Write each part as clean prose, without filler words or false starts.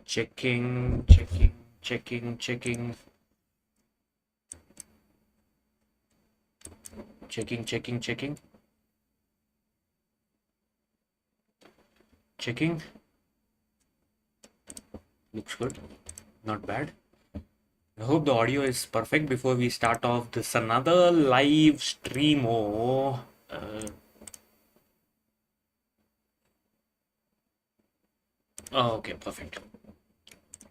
Checking. Checking. Looks good. Not bad. I hope the audio is perfect before we start off this another live stream. Okay, perfect.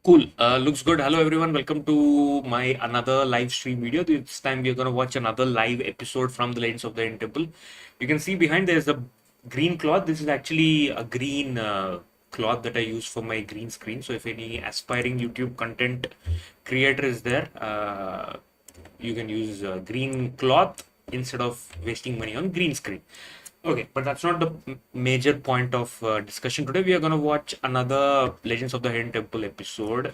Cool. Looks good. Hello everyone. Welcome to my another live stream video. This time we are gonna watch another live episode from the Legends of the Hidden Temple. You can see behind there's a green cloth. This is actually a green cloth that I use for my green screen. So if any aspiring YouTube content creator is there, you can use green cloth instead of wasting money on green screen. Okay, but that's not the major point of discussion today. We are going to watch another Legends of the Hidden Temple episode.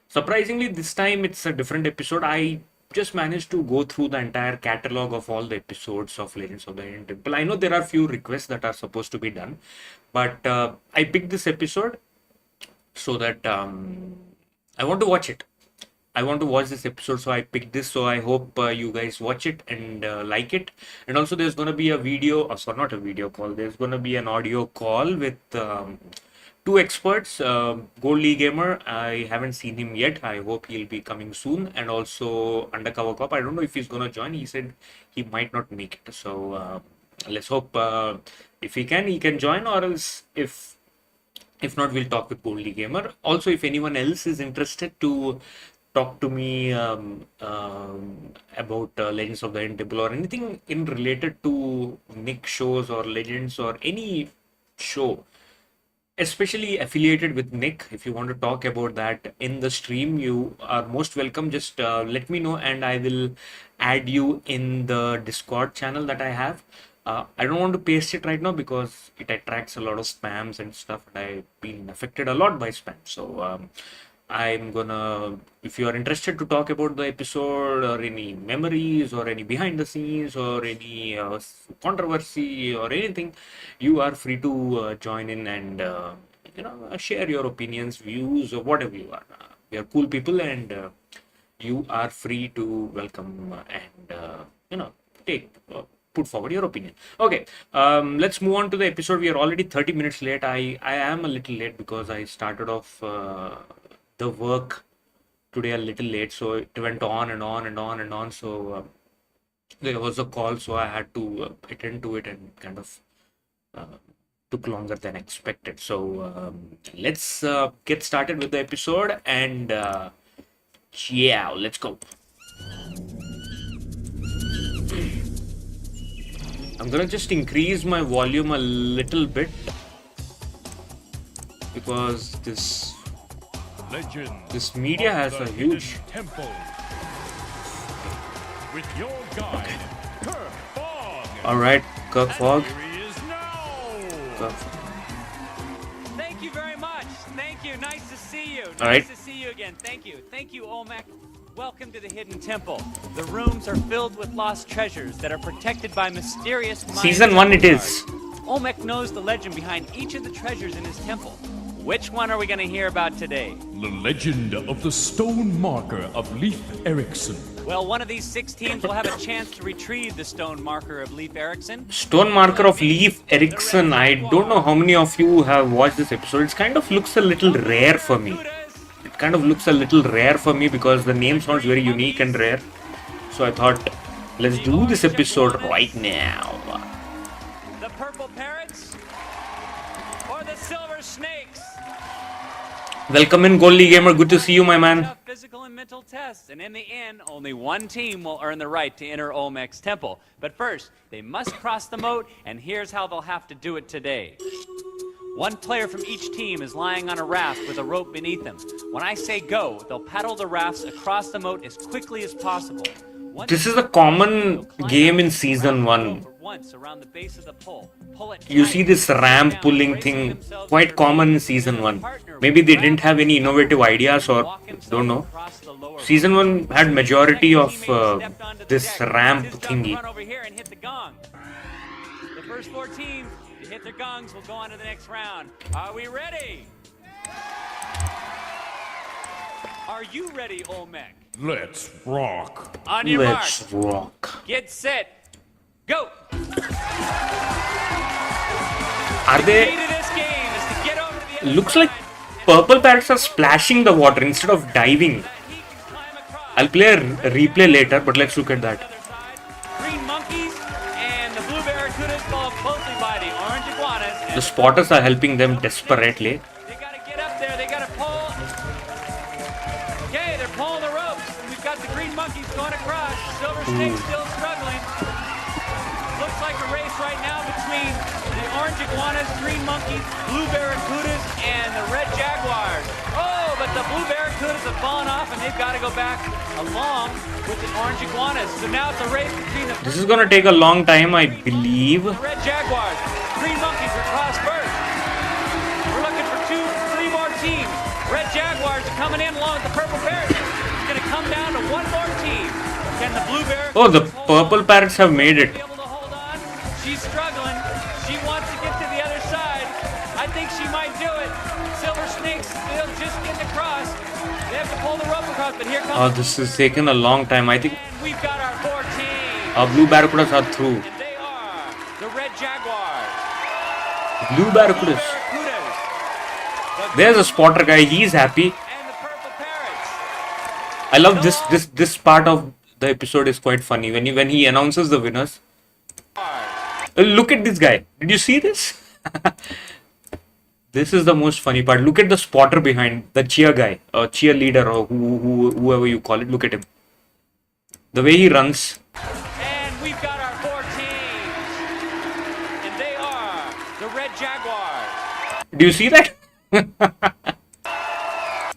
Surprisingly, this time it's a different episode. I just managed to go through the entire catalog of all the episodes of Legends of the Hidden Temple. I know there are few requests that are supposed to be done, but I picked this episode so that I want to watch it. I want to watch this episode, so I picked this. So I hope you guys watch it and like it. And also, there's going to be a video, sorry, not a video call. There's going to be an audio call with two experts. Gold League Gamer, I haven't seen him yet. I hope he'll be coming soon. And also Undercover Cop. I don't know if he's going to join. He said he might not make it. So let's hope if he can join, or else if not, we'll talk with Gold League Gamer. Also, if anyone else is interested to talk to me about Legends of the Hidden Temple or anything in related to Nick shows or Legends or any show, especially affiliated with Nick. If you want to talk about that in the stream, you are most welcome. Just let me know and I will add you in the Discord channel that I have. I don't want to paste it right now because it attracts a lot of spams and stuff, and I've been affected a lot by spam. So I'm gonna, if you are interested to talk about the episode or any memories or any behind the scenes or any controversy or anything, you are free to join in and share your opinions, views, or whatever you are. We are cool people, and you are free to welcome and take. Put forward your opinion. Okay, let's move on to the episode. We are already 30 minutes late. I am a little late because I started off the work today a little late, so it went on and on and on and on. So there was a call, so I had to attend to it, and kind of took longer than expected. So let's get started with the episode, and yeah, let's go. I'm gonna just increase my volume a little bit because this media has a huge temple. With your guide, Kirk Fogg. All right, Kirk Fogg. Thank you very much. Thank you. Nice to see you. Nice to see you again. Thank you. Thank you, Olmec. Welcome to the Hidden Temple. The rooms are filled with lost treasures that are protected by mysterious Mayan Season 1 it is. Olmec knows the legend behind each of the treasures in his temple. Which one are we going to hear about today? The legend of the stone marker of Leif Erikson. Well, one of these 6 teams will have a chance to retrieve the stone marker of Leif Erikson. Stone marker of Leif Erikson. I don't know how many of you have watched this episode. It kind of looks a little rare for me. It kind of looks a little rare for me because the name sounds very unique and rare. So I thought, let's do this episode right now. The purple parrots or the silver snakes? Welcome in, Goldie Gamer. Good to see you, my man. Physical and mental tests, and in the end, only one team will earn the right to enter Olmec's temple. But first, they must cross the moat, and here's how they'll have to do it today. One player from each team is lying on a raft with a rope beneath them. When I say go, they'll paddle the rafts across the moat as quickly as possible. This is a common game in Season 1. You see this ramp pulling thing quite common in Season 1. Maybe they didn't have any innovative ideas, or don't know. Season 1 had majority of this ramp thingy. The first 4 teams You hit their gongs, we'll go on to the next round. Are we ready? Are you ready, Olmec? Let's rock. On your Let's mark, rock. get set, go! Are The key they? to this game is to get over to the other Looks side like purple parrots are splashing the water instead of diving. so that he can climb across. I'll play a replay later, but let's look at that. Other side. Green monkeys and the blue barracudas followed closely by the orange iguanas. And The spotters are helping them desperately. they gotta get up there. They gotta pull. Okay, they're pulling the ropes. And we've got the green monkeys going across. Silver snake still struggling. Looks like a race right now between the orange iguanas, green monkeys, blue barracudas, and the red jaguars. Oh, but the blue barracudas have fallen off, and they've got to go back along with the orange iguanas. So now it's a race between the This is gonna take a long time, I believe. red jaguars. Green monkeys are crossed first. We're looking for three more teams. Red jaguars are coming in along with the purple parrots. It's going to come down to one more team. Can the blue barracudas Oh, the hold purple on? parrots have made it. Be able to hold on. She's struggling. She wants to get to the other side. I think she might do it. Silver snakes still just getting across. They have to pull the rope across, but here comes. Oh, this has taken a long time. I think And we've got our four teams. our blue barracudas are through. And they are the red jaguars. Blue Blue barracudas. barracudas. The There's a spotter guy. He's happy. and the purple parrots. I love this part of the episode is quite funny when he announces the winners. Look at this guy. Did you see this? This is the most funny part. Look at the spotter behind the cheer guy, or cheerleader, or whoever you call it. Look at him. The way he runs. And we've got our four teams. And they are the red jaguars. Do you see that?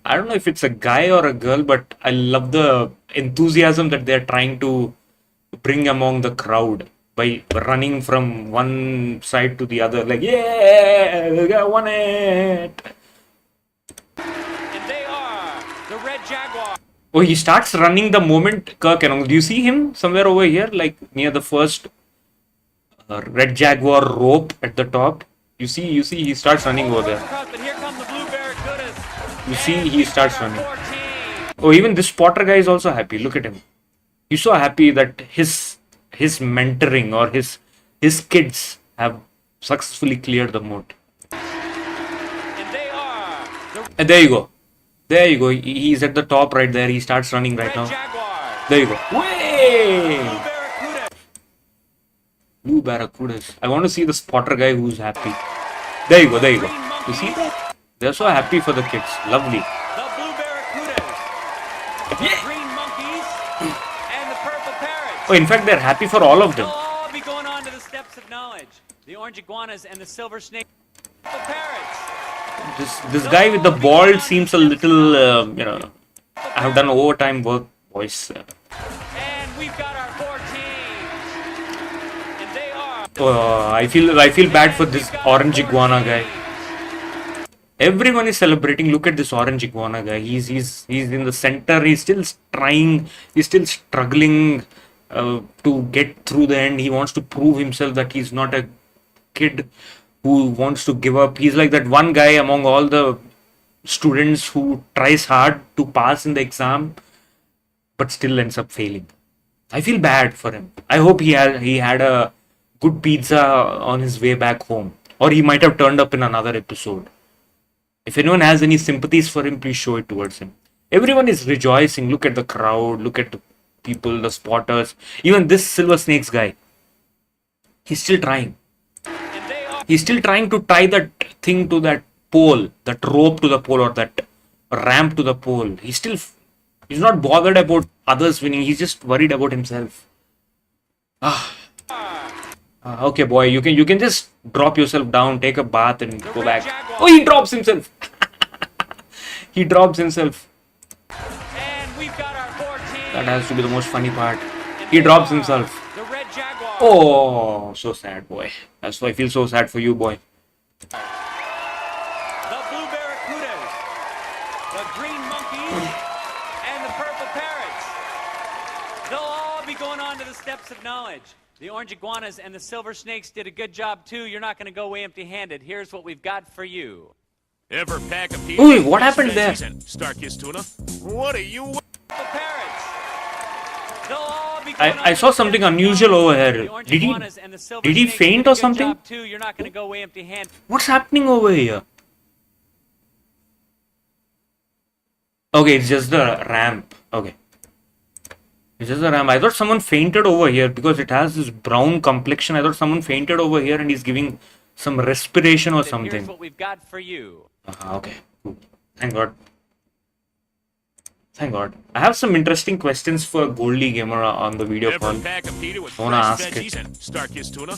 I don't know if it's a guy or a girl, but I love the enthusiasm that they're trying to bring among the crowd by running from one side to the other, like, yeah, I won it. And they are the red jaguars. Oh, he starts running the moment Kirk announced. Do you see him somewhere over here, like near the first red jaguar rope at the top? You see, he starts running over there. But here come the blue barracudas. You see, And he we've got starts our running. four teams. Oh, even this spotter guy is also happy. Look at him. He's so happy that his mentoring or his kids have successfully cleared the moat. And they are the And there you go. There you go. He's at the top right there. He starts running right red now. jaguars. There you go. Blue Way! barracudas. Blue barracudas. I want to see the spotter guy who's happy. There you go. There you go. You see that? They're so happy for the kids. Lovely. The blue barracudas. The green monkeys. And the purple parrots. Oh, in fact, they're happy for all of They'll them. all be going on to the steps of knowledge. The orange iguanas and the silver snake. The parrots. This guy with the ball seems a little, I have done overtime work, boys. And we've got our four teams. And they are. I feel bad for this orange iguana guy. Everyone is celebrating. Look at this orange iguana guy. He's in the center. He's still trying. He's still struggling to get through the end. He wants to prove himself that he's not a kid who wants to give up. He's like that one guy among all the students who tries hard to pass in the exam, but still ends up failing. I feel bad for him. I hope he had a good pizza on his way back home, or he might have turned up in another episode. If anyone has any sympathies for him, please show it towards him. Everyone is rejoicing. Look at the crowd. Look at the people, the spotters. Even this Silver Snakes guy. He's still trying. And they are. He's still trying to tie that thing to that pole, that rope to the pole, or that ramp to the pole. He's not bothered about others winning. He's just worried about himself. Okay, boy, you can just drop yourself down, take a bath, and go back. Oh, he drops himself. He drops himself. And we've got our four teams. That has to be the most funny part. He drops himself. The red jaguar. Oh, so sad, boy. That's why I feel so sad for you, boy. The blue barracudas. The green monkeys. And the purple parrots. They'll all be going on to the steps of knowledge. The orange iguanas and the silver snakes did a good job too. You're not going to go away empty-handed. Here's what we've got for you. Ever pack a piece Ooh, what happened there? Starkist tuna? What are you? The parrots. They'll all be I saw something unusual over here. Did he faint or something? You're not going to go away empty-handed. What's happening over here? Okay, it's just the ramp. Okay. It's just the ramp. I thought someone fainted over here because it has this brown complexion. I thought someone fainted over here and he's giving some respiration or something. Here's what we've got for you. Okay. Cool. Thank God. Thank God. I have some interesting questions for Goldie Gamer on the video Ever call. pack a pita with I wanna fresh ask veggies it. and Starkist tuna?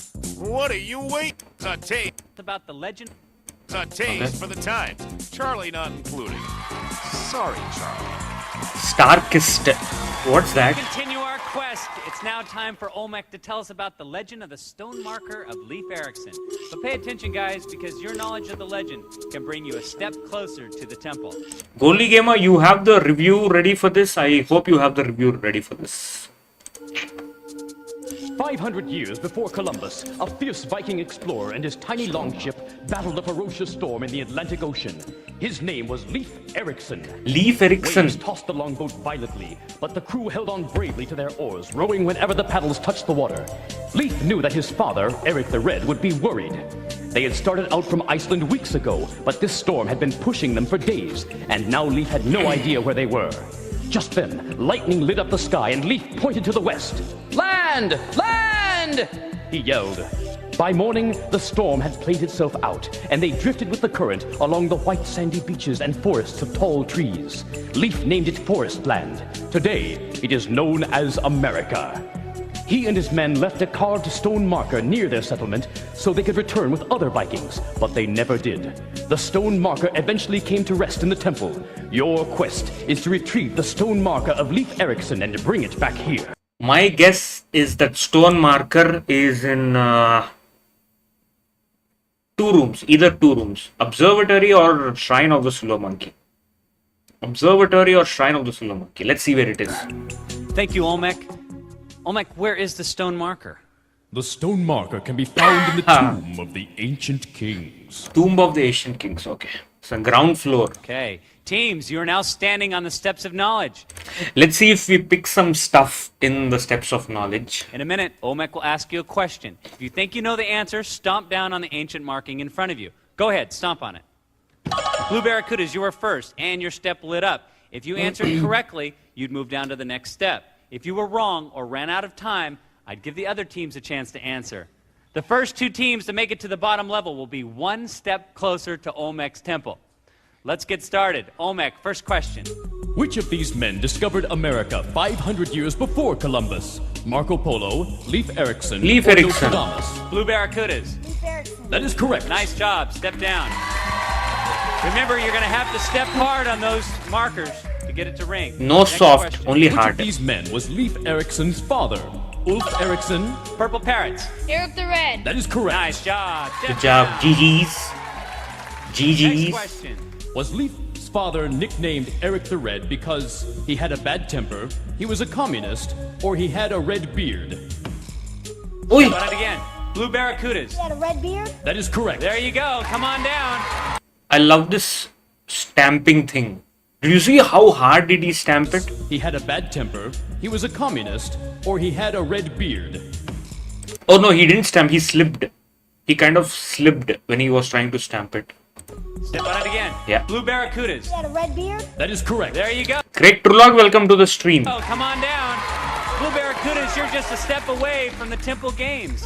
What are you waiting? A taste. It's about the legend. A taste for the times. Charlie not included. Sorry, Charlie. Starkist. What's that? Continue our quest. It's now time for Olmec to tell us about the legend of the stone marker of Leif Erikson. But pay attention, guys, because your knowledge of the legend can bring you a step closer to the temple. Goldie Gamer, you have the review ready for this? I hope you have the review ready for this. 500 years before Columbus, a fierce Viking explorer and his tiny longship battled a ferocious storm in the Atlantic Ocean. His name was Leif Erikson. Leif Erikson. Waves tossed the longboat violently, but the crew held on bravely to their oars, rowing whenever the paddles touched the water. Leif knew that his father, Eric the Red, would be worried. They had started out from Iceland weeks ago, but this storm had been pushing them for days, and now Leif had no idea where they were. Just then, lightning lit up the sky and Leif pointed to the west. "Land! Land!" he yelled. By morning, the storm had played itself out, and they drifted with the current along the white sandy beaches and forests of tall trees. Leif named it Forest Land. Today, it is known as America. He and his men left a carved stone marker near their settlement so they could return with other Vikings, but they never did. The stone marker eventually came to rest in the temple. Your quest is to retrieve the stone marker of Leif Erikson and bring it back here. My guess is that stone marker is in two rooms, either two rooms. Observatory or Shrine of the Silver Monkey. Observatory or Shrine of the Silver Monkey. Let's see where it is. Thank you, Olmec. Olmec, where is the stone marker? The stone marker can be found in the tomb of the ancient kings. Tomb of the Ancient Kings. Okay. It's on ground floor. Okay. Teams, you are now standing on the steps of knowledge. Let's see if we pick some stuff in the steps of knowledge. In a minute, Olmec will ask you a question. If you think you know the answer, stomp down on the ancient marking in front of you. Go ahead, stomp on it. Blue Barracudas, you were first, and your step lit up. If you answered correctly, you'd move down to the next step. If you were wrong or ran out of time, I'd give the other teams a chance to answer. The first two teams to make it to the bottom level will be one step closer to Olmec's temple. Let's get started. Olmec, first question. Which of these men discovered America 500 years before Columbus? Marco Polo, Leif Erikson, Leif or Erikson. Nostradamus? Blue Barracudas. That is correct. Nice job. Step down. Remember, you're going to have to step hard on those markers to get it to ring. No Next soft, question. only Which hard. of these men was Leif Erikson's father? Ulf Eriksson? Purple Parrots. Eric the Red. That is correct. Nice job. Step Good job. down. GG's. Next GG's. question. Was Leif's father nicknamed Eric the Red because he had a bad temper, he was a communist, or he had a red beard? Oi! Run it again. Blue Barracudas. Had a red beard. That is correct. There you go. Come on down. I love this stamping thing. Did you see how hard did he stamp it? He had a bad temper, he was a communist, or he had a red beard. Oh no, he didn't stamp, he slipped. He kind of slipped when he was trying to stamp it. Step on it again. Yeah. Blue Barracudas. Had a red beard. That is correct. There you go. Great Trulog, welcome to the stream. Oh, come on down. Blue Barracudas, you're just a step away from the Temple Games.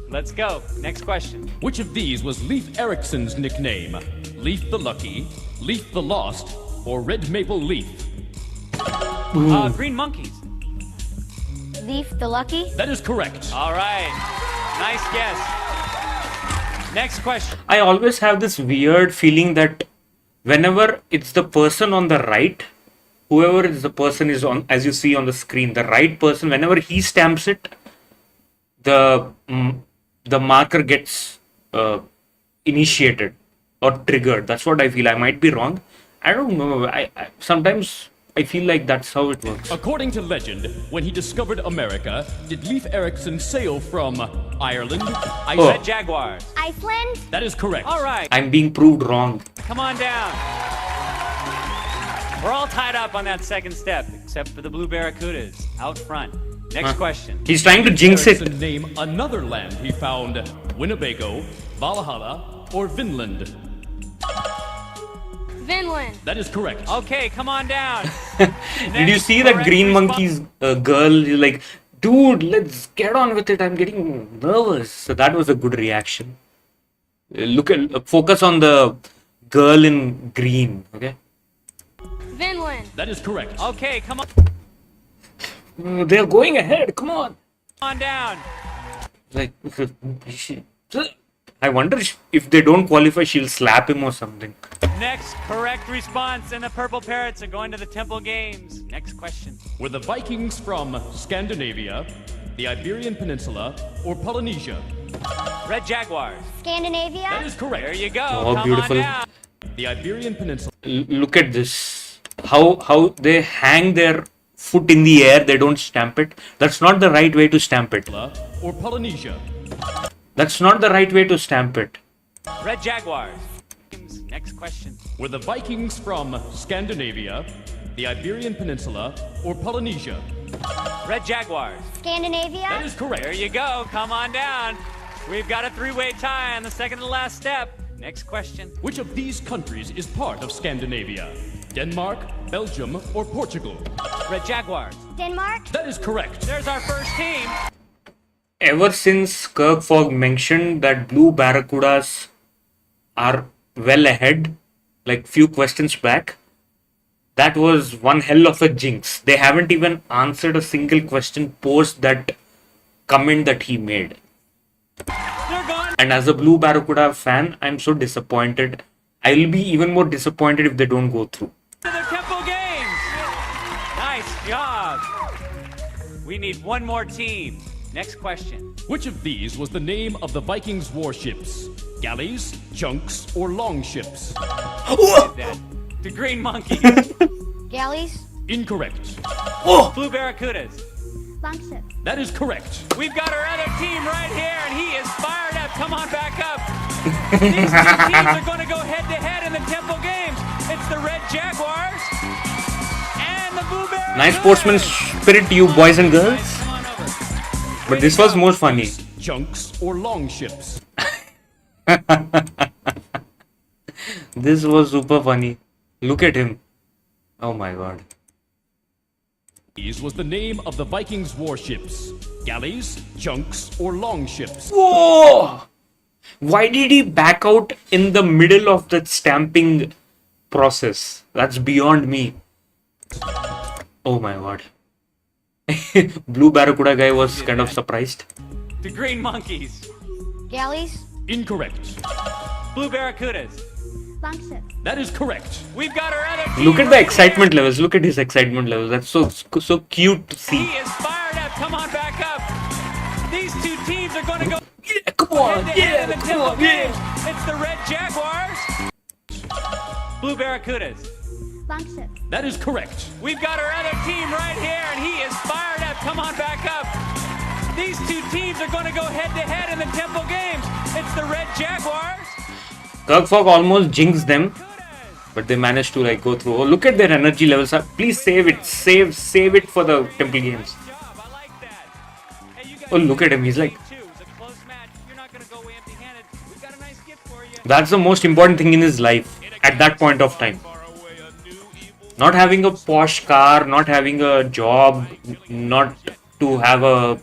Let's go. Next question. Which of these was Leif Erikson's nickname? Leif the Lucky, Leif the Lost, or Red Maple Leaf? Green Monkeys. Leif the Lucky. That is correct. All right. Nice guess. Next question. I always have this weird feeling that whenever it's the person on the right, whoever is the person is on, as you see on the screen, the right person, whenever he stamps it, the marker gets initiated or triggered. That's what I feel. I might be wrong. I don't know. I sometimes I feel like that's how it works. According to legend, when he discovered America, did Leif Erikson sail from Ireland? Red Jaguars. Iceland. That is correct. All right, I'm being proved wrong. come on down. We're all tied up on that second step, except for the Blue Barracudas out front. Next question. He's trying to jinx it. Erikson name another land he found: Winnebago, Valhalla, or Vinland? Vinland. That is correct. Okay, come on down. Did you see that green monkey's girl? He's like, dude, let's get on with it. I'm getting nervous. So that was a good reaction. Focus on the girl in green. Okay. Vinland. That is correct. Okay, come They're going ahead. Come on. on down. Like, I wonder if they don't qualify, she'll slap him or something. Next correct response, and the Purple Parrots are going to the Temple Games. Next question. Were the Vikings from Scandinavia, the Iberian Peninsula, or Polynesia? Red Jaguars. That Scandinavia. is correct. There you go. Oh, come beautiful. on down. The Iberian Peninsula. Look at this. How they hang their foot in the air, they don't stamp it. That's not the right way to stamp it. Or Polynesia. That's not the right way to stamp it. Red Jaguars. Next question. Were the Vikings from Scandinavia, the Iberian Peninsula, or Polynesia? Red Jaguars. That Scandinavia. is correct. There you go. Come on down. We've got a three-way tie on the second to last step. Next question. Which of these countries is part of Scandinavia? Denmark, Belgium, or Portugal? Red Jaguars. Denmark. That is correct. There's our first team. Ever since Kirk Fogg mentioned that Blue Barracudas are well ahead, like few questions back, that was one hell of a jinx. They haven't even answered a single question post that comment that he made. They're gone And as a Blue Barracuda fan, I'm so disappointed. I'll be even more disappointed if they don't go through. to the Temple Games. Nice job. We need one more team. Next question. Which of these was the name of the Vikings' warships? Galleys, junks, or longships? That. The Green Monkeys. Galleys. Incorrect. Blue Barracudas. Longship. That is correct. We've got our other team right here, and he is fired up. Come on back up. These two teams are going to go head-to-head in the Temple Games. It's the Red Jaguars and the Blue Barracudas. Nice sportsman spirit to you, boys and girls. Come on over. But this was more funny. Junks or longships? This was super funny. Look at him. Oh my god. These was the name of the Vikings' warships. Galleys, junks, or longships? Whoa! Why did he back out in the middle of that stamping process? That's beyond me. Oh my god. Blue Barracuda guy was kind of surprised. The Green Monkeys. Galleys. Incorrect. Blue Barracudas. Longship. That is correct. We've got our other team Look at the right excitement levels. Look at his excitement levels. That's so cute to here. He see. is fired up. Come on back up. These two teams are going to go Yeah, come on. head-to-head in the Yeah, come Temple on. Games. Yeah. It's the Red Jaguars. Blue Barracudas. Longship. That is correct. We've got our other team right here, and he is fired up. Come on back up. These two teams are going to go head-to-head in the Temple Games. It's the Red Jaguars. Kirk Fogg almost jinxed them, but they managed to like go through. Oh, look at their energy levels. Please save it. Save it for the Temple Games. Good job. I like that. Hey, you guys Oh, look at him. He's like, two. It's a close match. You're not going to go away empty-handed. We've got a nice gift for you. that's the most important thing in his life at that point of time. Not having a posh car, not having a job, not to have a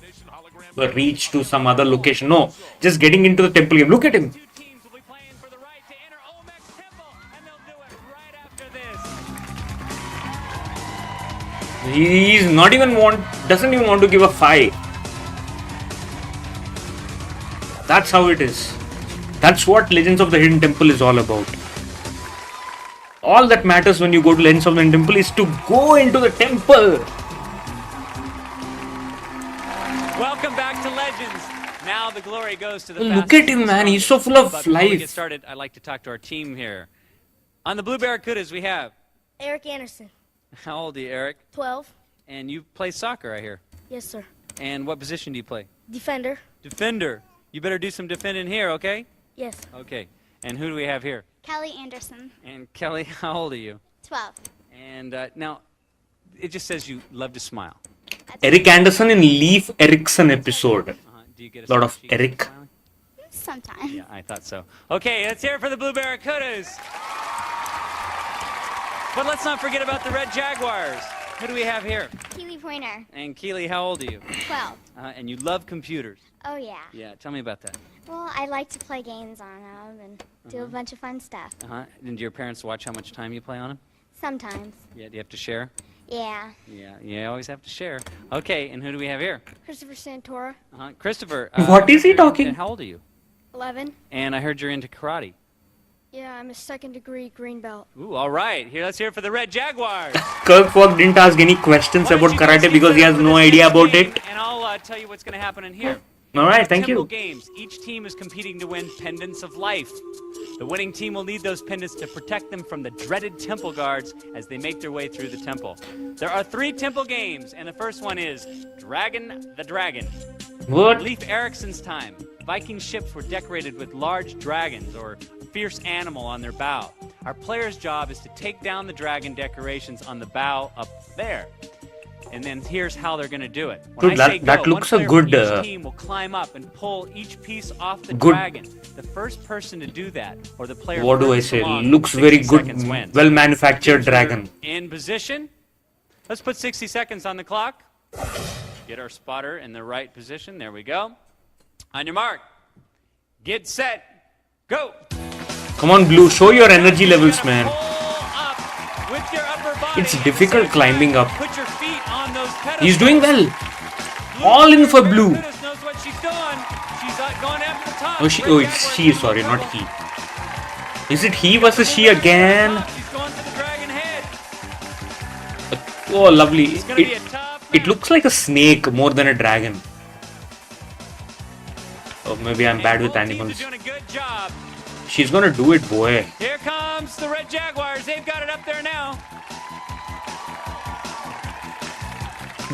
reach to some other location. No, just getting into the temple game. Look at him. Two teams will be playing for the right to enter Olmec's Temple, and they'll do it right after this. He's not even doesn't even want to give a fight. That's how it is. That's what Legends of the Hidden Temple is all about. All that matters when you go to Legends of the Hidden Temple is to go into the temple. Welcome back to Legends. Now the glory goes to the Look at him, man. He's so full of But before we get life. started, I'd like to talk to our team here. On the Blue Barracudas, we have Eric Anderson. How old are you, Eric? 12. And you play soccer, I hear. Yes, sir. And what position do you play? Defender. Defender. You better do some defending here, okay? Yes. Okay. And who do we have here? Kelly Anderson. And Kelly, how old are you? 12. And now, it just says you love to smile. Eric Anderson in Leif Erikson episode. Do you get a Lot of smile? Eric. Smiling? Sometimes. Yeah, I thought so. Okay, let's hear it for the Blue Barracudas. But let's not forget about the Red Jaguars. Who do we have here? Keely Pointer. And Keely, how old are you? 12. And you love computers. Oh, yeah. Yeah, tell me about that. Well, I like to play games on them and do a bunch of fun stuff. And do your parents watch how much time you play on them? Sometimes. Yeah, do you have to share? Yeah. Yeah, you always have to share. Okay, and who do we have here? Christopher Santora. Christopher. What is he talking? How old are you? 11. And I heard you're into karate. Yeah, I'm a second degree green belt. Ooh, all right. Here, let's hear it for the Red Jaguars. Kirkford didn't ask any questions Why don't about you guys karate get because he set has up for no this idea next about game, it. And I'll tell you what's going to happen in here. Alright, thank Temple you. games. Each team is competing to win pendants of life. The winning team will need those pendants to protect them from the dreaded temple guards as they make their way through the temple. There are 3 temple games, and the first one is Dragon the Dragon. What? Leif Erikson's time, Viking ships were decorated with large dragons or a fierce animal on their bow. Our player's job is to take down the dragon decorations on the bow up there. And then here's how they're going to do it. When Dude, I say that go, looks one a player good, from each team will climb up and pull each piece off the good- dragon. The first person to do that, or the player What do I furthest say? along Looks 60 very good, seconds wins. well manufactured Teams are dragon. in position. Let's put 60 seconds on the clock. Get our spotter in the right position. There we go. On your mark. Get set. Go. Come on, Blue, show your energy levels, You're gonna man. pull up with your upper body It's at the difficult same climbing time. up. Put your feet on those pedestals. He's doing well. Blue All in for Blue. Barracudas knows what she's doing. She's going after the top. Oh, Red it's Jaguars she, in sorry, trouble. not he. Is it he versus she again? She's going for the dragon head. Oh, lovely. It's going to be a tough It match. looks like a snake more than a dragon. Oh, maybe I'm bad And with both teams animals. are doing a good job. She's gonna do it, boy. Here comes the Red Jaguars. They've got it up there now.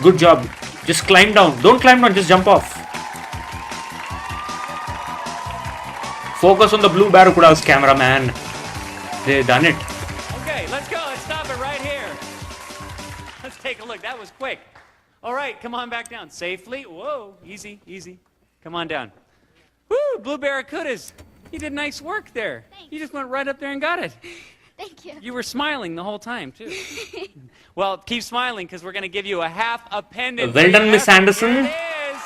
Good job. Just climb down. Don't climb down, just jump off. Focus on the blue barracudas, cameraman. They've done it. Okay, let's go. Let's stop it right here. Let's take a look. That was quick. All right, come on back down. Safely. Whoa, easy, easy. Come on down. Woo, Blue Barracudas. You did nice work there. Thanks. You just went right up there and got it. Thank you. You were smiling the whole time, too. Well, keep smiling because we're going to give you a half a pendant. Well for done, your Miss effort. Anderson. Here it is.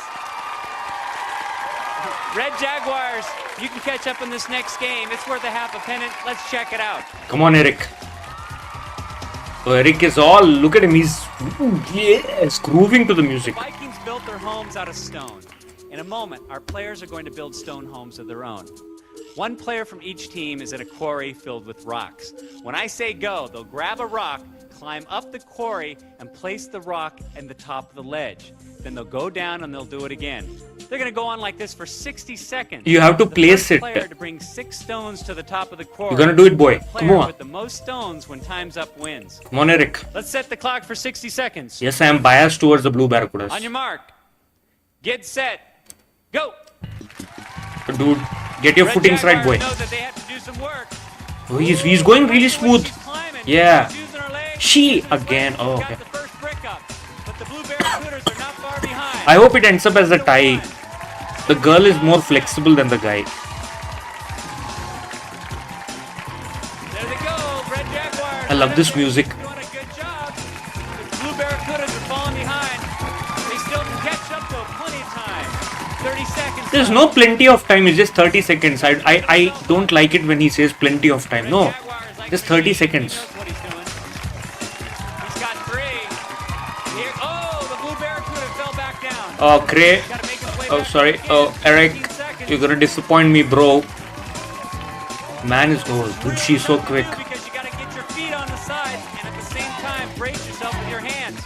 Red Jaguars, you can catch up in this next game. It's worth a half a pendant. Let's check it out. Come on, Eric. Oh, Eric is all. Look at him. He's yes, grooving to the music. Vikings built their homes out of stone. In a moment, our players are going to build stone homes of their own. One player from each team is at a quarry filled with rocks. When I say go, they'll grab a rock, climb up the quarry, and place the rock at the top of the ledge. Then they'll go down and they'll do it again. They're going to go on like this for 60 seconds. You have to The place first it. player to bring 6 stones to the top of the quarry. You're gonna do it, boy. The Come player on. with the most stones when time's up wins. Come on, Eric. Let's set the clock for 60 seconds. Yes, I am biased towards the blue barracudas. On your mark. Get set. Go. Dude, get your Red footings right, boy. Jaguars know that they have to do some work. Oh, he's going really smooth. She's climbing. Yeah. She's using her legs. She She's using her again. legs. Oh, Got okay. the first brick up. But the Blue Barracudas are not far behind. I hope it ends up as a tie. The girl is more flexible than the guy. There they go. Red Jaguars. I love this music. Doing a good job. The Blue Barracudas are falling behind. They still can catch up though. Plenty of time. 30 seconds. There's left. no plenty of time. It's just 30 seconds. I don't like it when he says plenty of time. No, Jaguars, like just I said, 30 he seconds. knows what he's doing. He's got 3. Here, oh, the Blue Barracuda fell back down. Oh, Cray. Gotta make his way Oh, back sorry. up Oh, again. Eric. 15 seconds. You're gonna disappoint me, bro. Man is oh, dude, she's so quick. Because you gotta get your feet on the sides and at the same time brace yourself with your hands.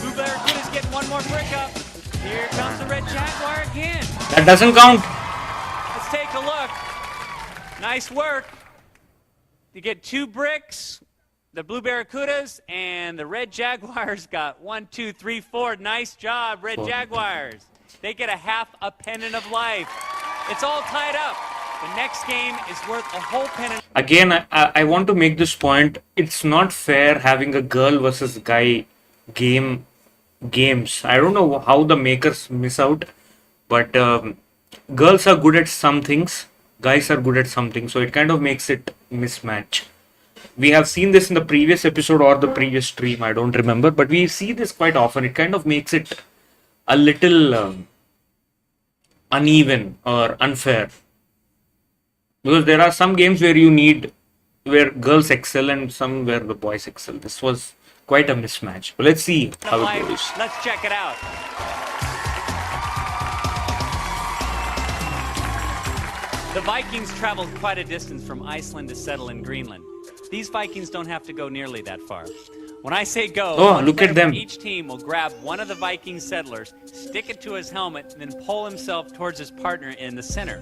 Blue Barracuda's getting one more brick up. Here comes the Red Jaguar again. That doesn't count. Let's take a look. Nice work. You get 2 bricks. the Blue Barracudas and the Red Jaguars got 1, 2, 3, 4. Nice job, Red Jaguars. They get a half a pennant of life. It's all tied up. The next game is worth a whole pennant. Again, I want to make this point. It's not fair having a girl versus guy games. I don't know how the makers miss out, but girls are good at some things, guys are good at some things, so it kind of makes it mismatch. We have seen this in the previous episode or the previous stream, I don't remember, but we see this quite often. It kind of makes it a little uneven or unfair, because there are some games where girls excel and some where the boys excel. This was quite a mismatch. But let's see how it goes. Let's check it out. The Vikings traveled quite a distance from Iceland to settle in Greenland. These Vikings don't have to go nearly that far. When I say go, one look player at them. from each team will grab one of the Viking settlers, stick it to his helmet, and then pull himself towards his partner in the center.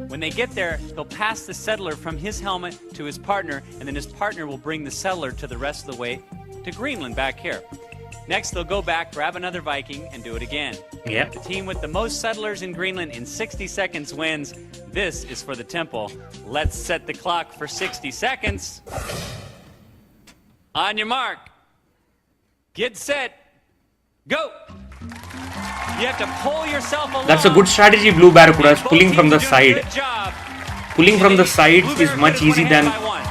When they get there, they'll pass the settler from his helmet to his partner, and then his partner will bring the settler to the rest of the way to Greenland back here. Next, they'll go back, grab another Viking, and do it again. Yeah. The team with the most settlers in Greenland in 60 seconds wins. This is for the temple. Let's set the clock for 60 seconds. On your mark. Get set. Go. You have to pull yourself along. That's a good strategy, Blue Barracudas, Both pulling from the teams are doing a side. good job. Pulling from the sides Blue is much Barracudas easy went ahead than... by one.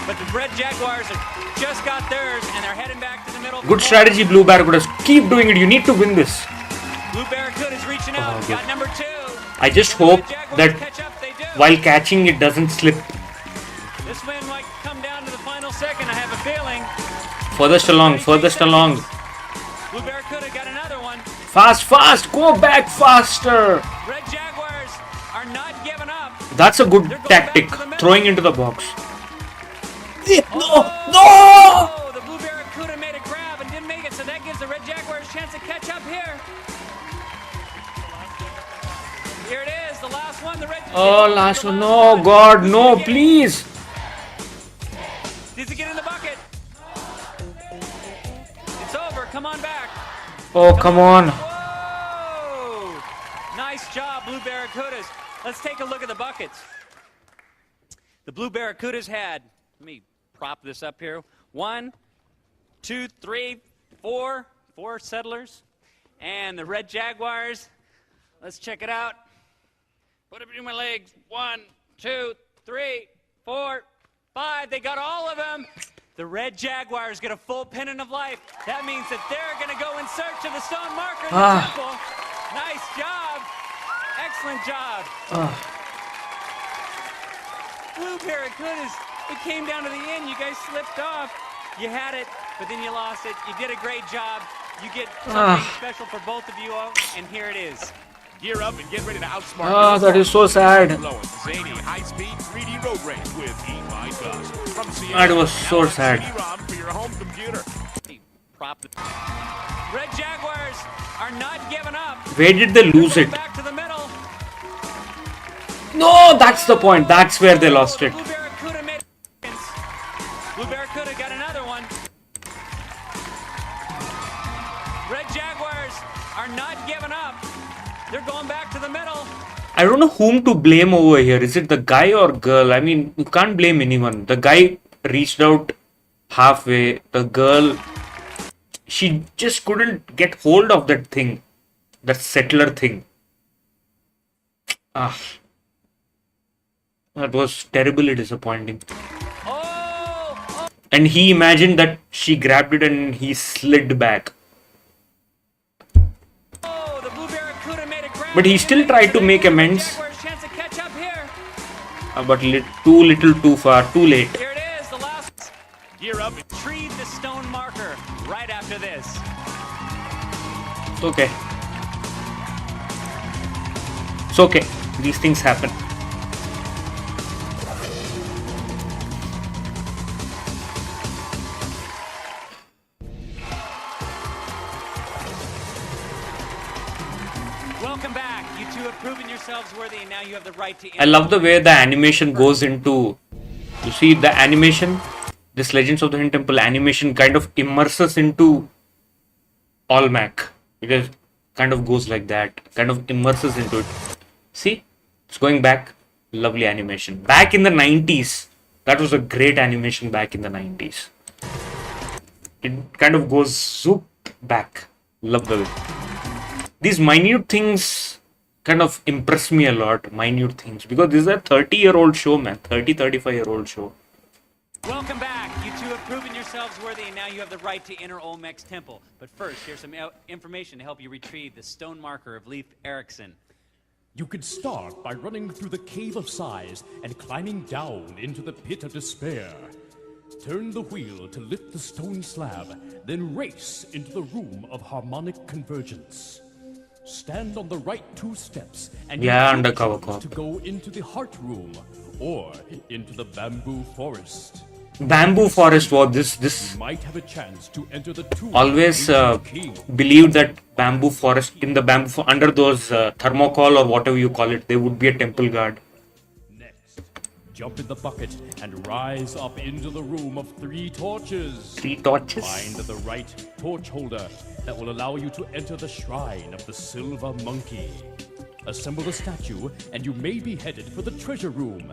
But the Red Jaguars have just got theirs, and they're heading back to the middle. Good strategy, Blue Barracudas. Keep doing it. You need to win this. Blue Barracuda's reaching out. Okay. Got number 2. I just When the hope Red Jaguars that catch up, they do. while catching it doesn't slip. This win might come down to the final second, I have a feeling. Furthest along, furthest along. Blue Barracuda got another one. Fast, fast. Go back faster. Red Jaguars are not giving up. That's a good They're going tactic. back to the middle. Throwing into the box. No, Oh, the Blue Barracuda made a grab and didn't make it, so that gives the Red Jaguars a chance to catch up here. Here it is, the last one. The Red Oh, last one. No, God, no, please. Needs to get in the bucket. It's over. Come on back. Oh, come on. Whoa! Nice job, Blue Barracudas. Let's take a look at the buckets. The Blue Barracudas had, let me prop this up here. 1, 2, 3, 4 settlers. And the Red Jaguars, let's check it out. Put it between my legs. 1, 2, 3, 4, 5. They got all of them. The Red Jaguars get a full pennant of life. That means that they're going to go in search of the stone marker in the temple. Nice job. Excellent job. Blue Barracudas, it came down to the end. You guys slipped off. You had it, but then you lost it. You did a great job. You get something special for both of you, and here it is. Gear up and get ready to outsmart That is so sad. Zany high-speed 3D road race with Eat My Dust. From That was so sad. CD-ROM for your home computer. Red Jaguars are not giving up. Where did they lose They're it? going back to the middle. No, that's the point. That's where they lost it. Blue Barracuda made it. Blue Barracuda got another one. Red Jaguars are not giving up. They're going back to the middle. I don't know whom to blame over here. Is it the guy or girl? I mean, you can't blame anyone. The guy reached out halfway. The girl, she just couldn't get hold of that thing. That settler thing. That was terribly disappointing. Oh! And he imagined that she grabbed it and he slid back. Oh, the Blue Barracuda made a grab. But he still tried to make amends. Jaguars chance to catch up here. But too little, too far, too late. Here it is, the last. Gear up. Retrieve the stone marker right after this. It's okay. It's okay. These things happen. Welcome back. You two have proven yourselves worthy, and now you have the right to. I love the way the animation goes into. You see the animation? this Legends of the Hidden Temple animation kind of immerses into Olmec. It kind of goes like that, kind of immerses into it. See, it's going back. Lovely animation. Back in the 90s, that was a great animation back in the 90s. It kind of goes zoop back. Love the way. These minute things kind of impress me a lot. Minute things. Because this is a 30-year-old show, man. 35-year-old show. Welcome back. You two have proven yourselves worthy, and now you have the right to enter Olmec's temple. But first, here's some information to help you retrieve the stone marker of Leif Erikson. You could start by running through the Cave of Sighs and climbing down into the Pit of Despair. Turn the wheel to lift the stone slab, then race into the Room of Harmonic Convergence. Stand on the right 2 steps and Yeah, you undercover choose cop. to go into the Heart Room or into the Bamboo Forest. Bamboo Forest was this You might have a chance to enter the tomb always of the King. believed that bamboo forest, in the bamboo under those thermocol or whatever you call it, there would be a temple guard. Next, jump in the bucket and rise up into the room of 3 torches. 3 torches. Find the right torch holder that will allow you to enter the shrine of the Silver Monkey. Assemble the statue, and you may be headed for the treasure room.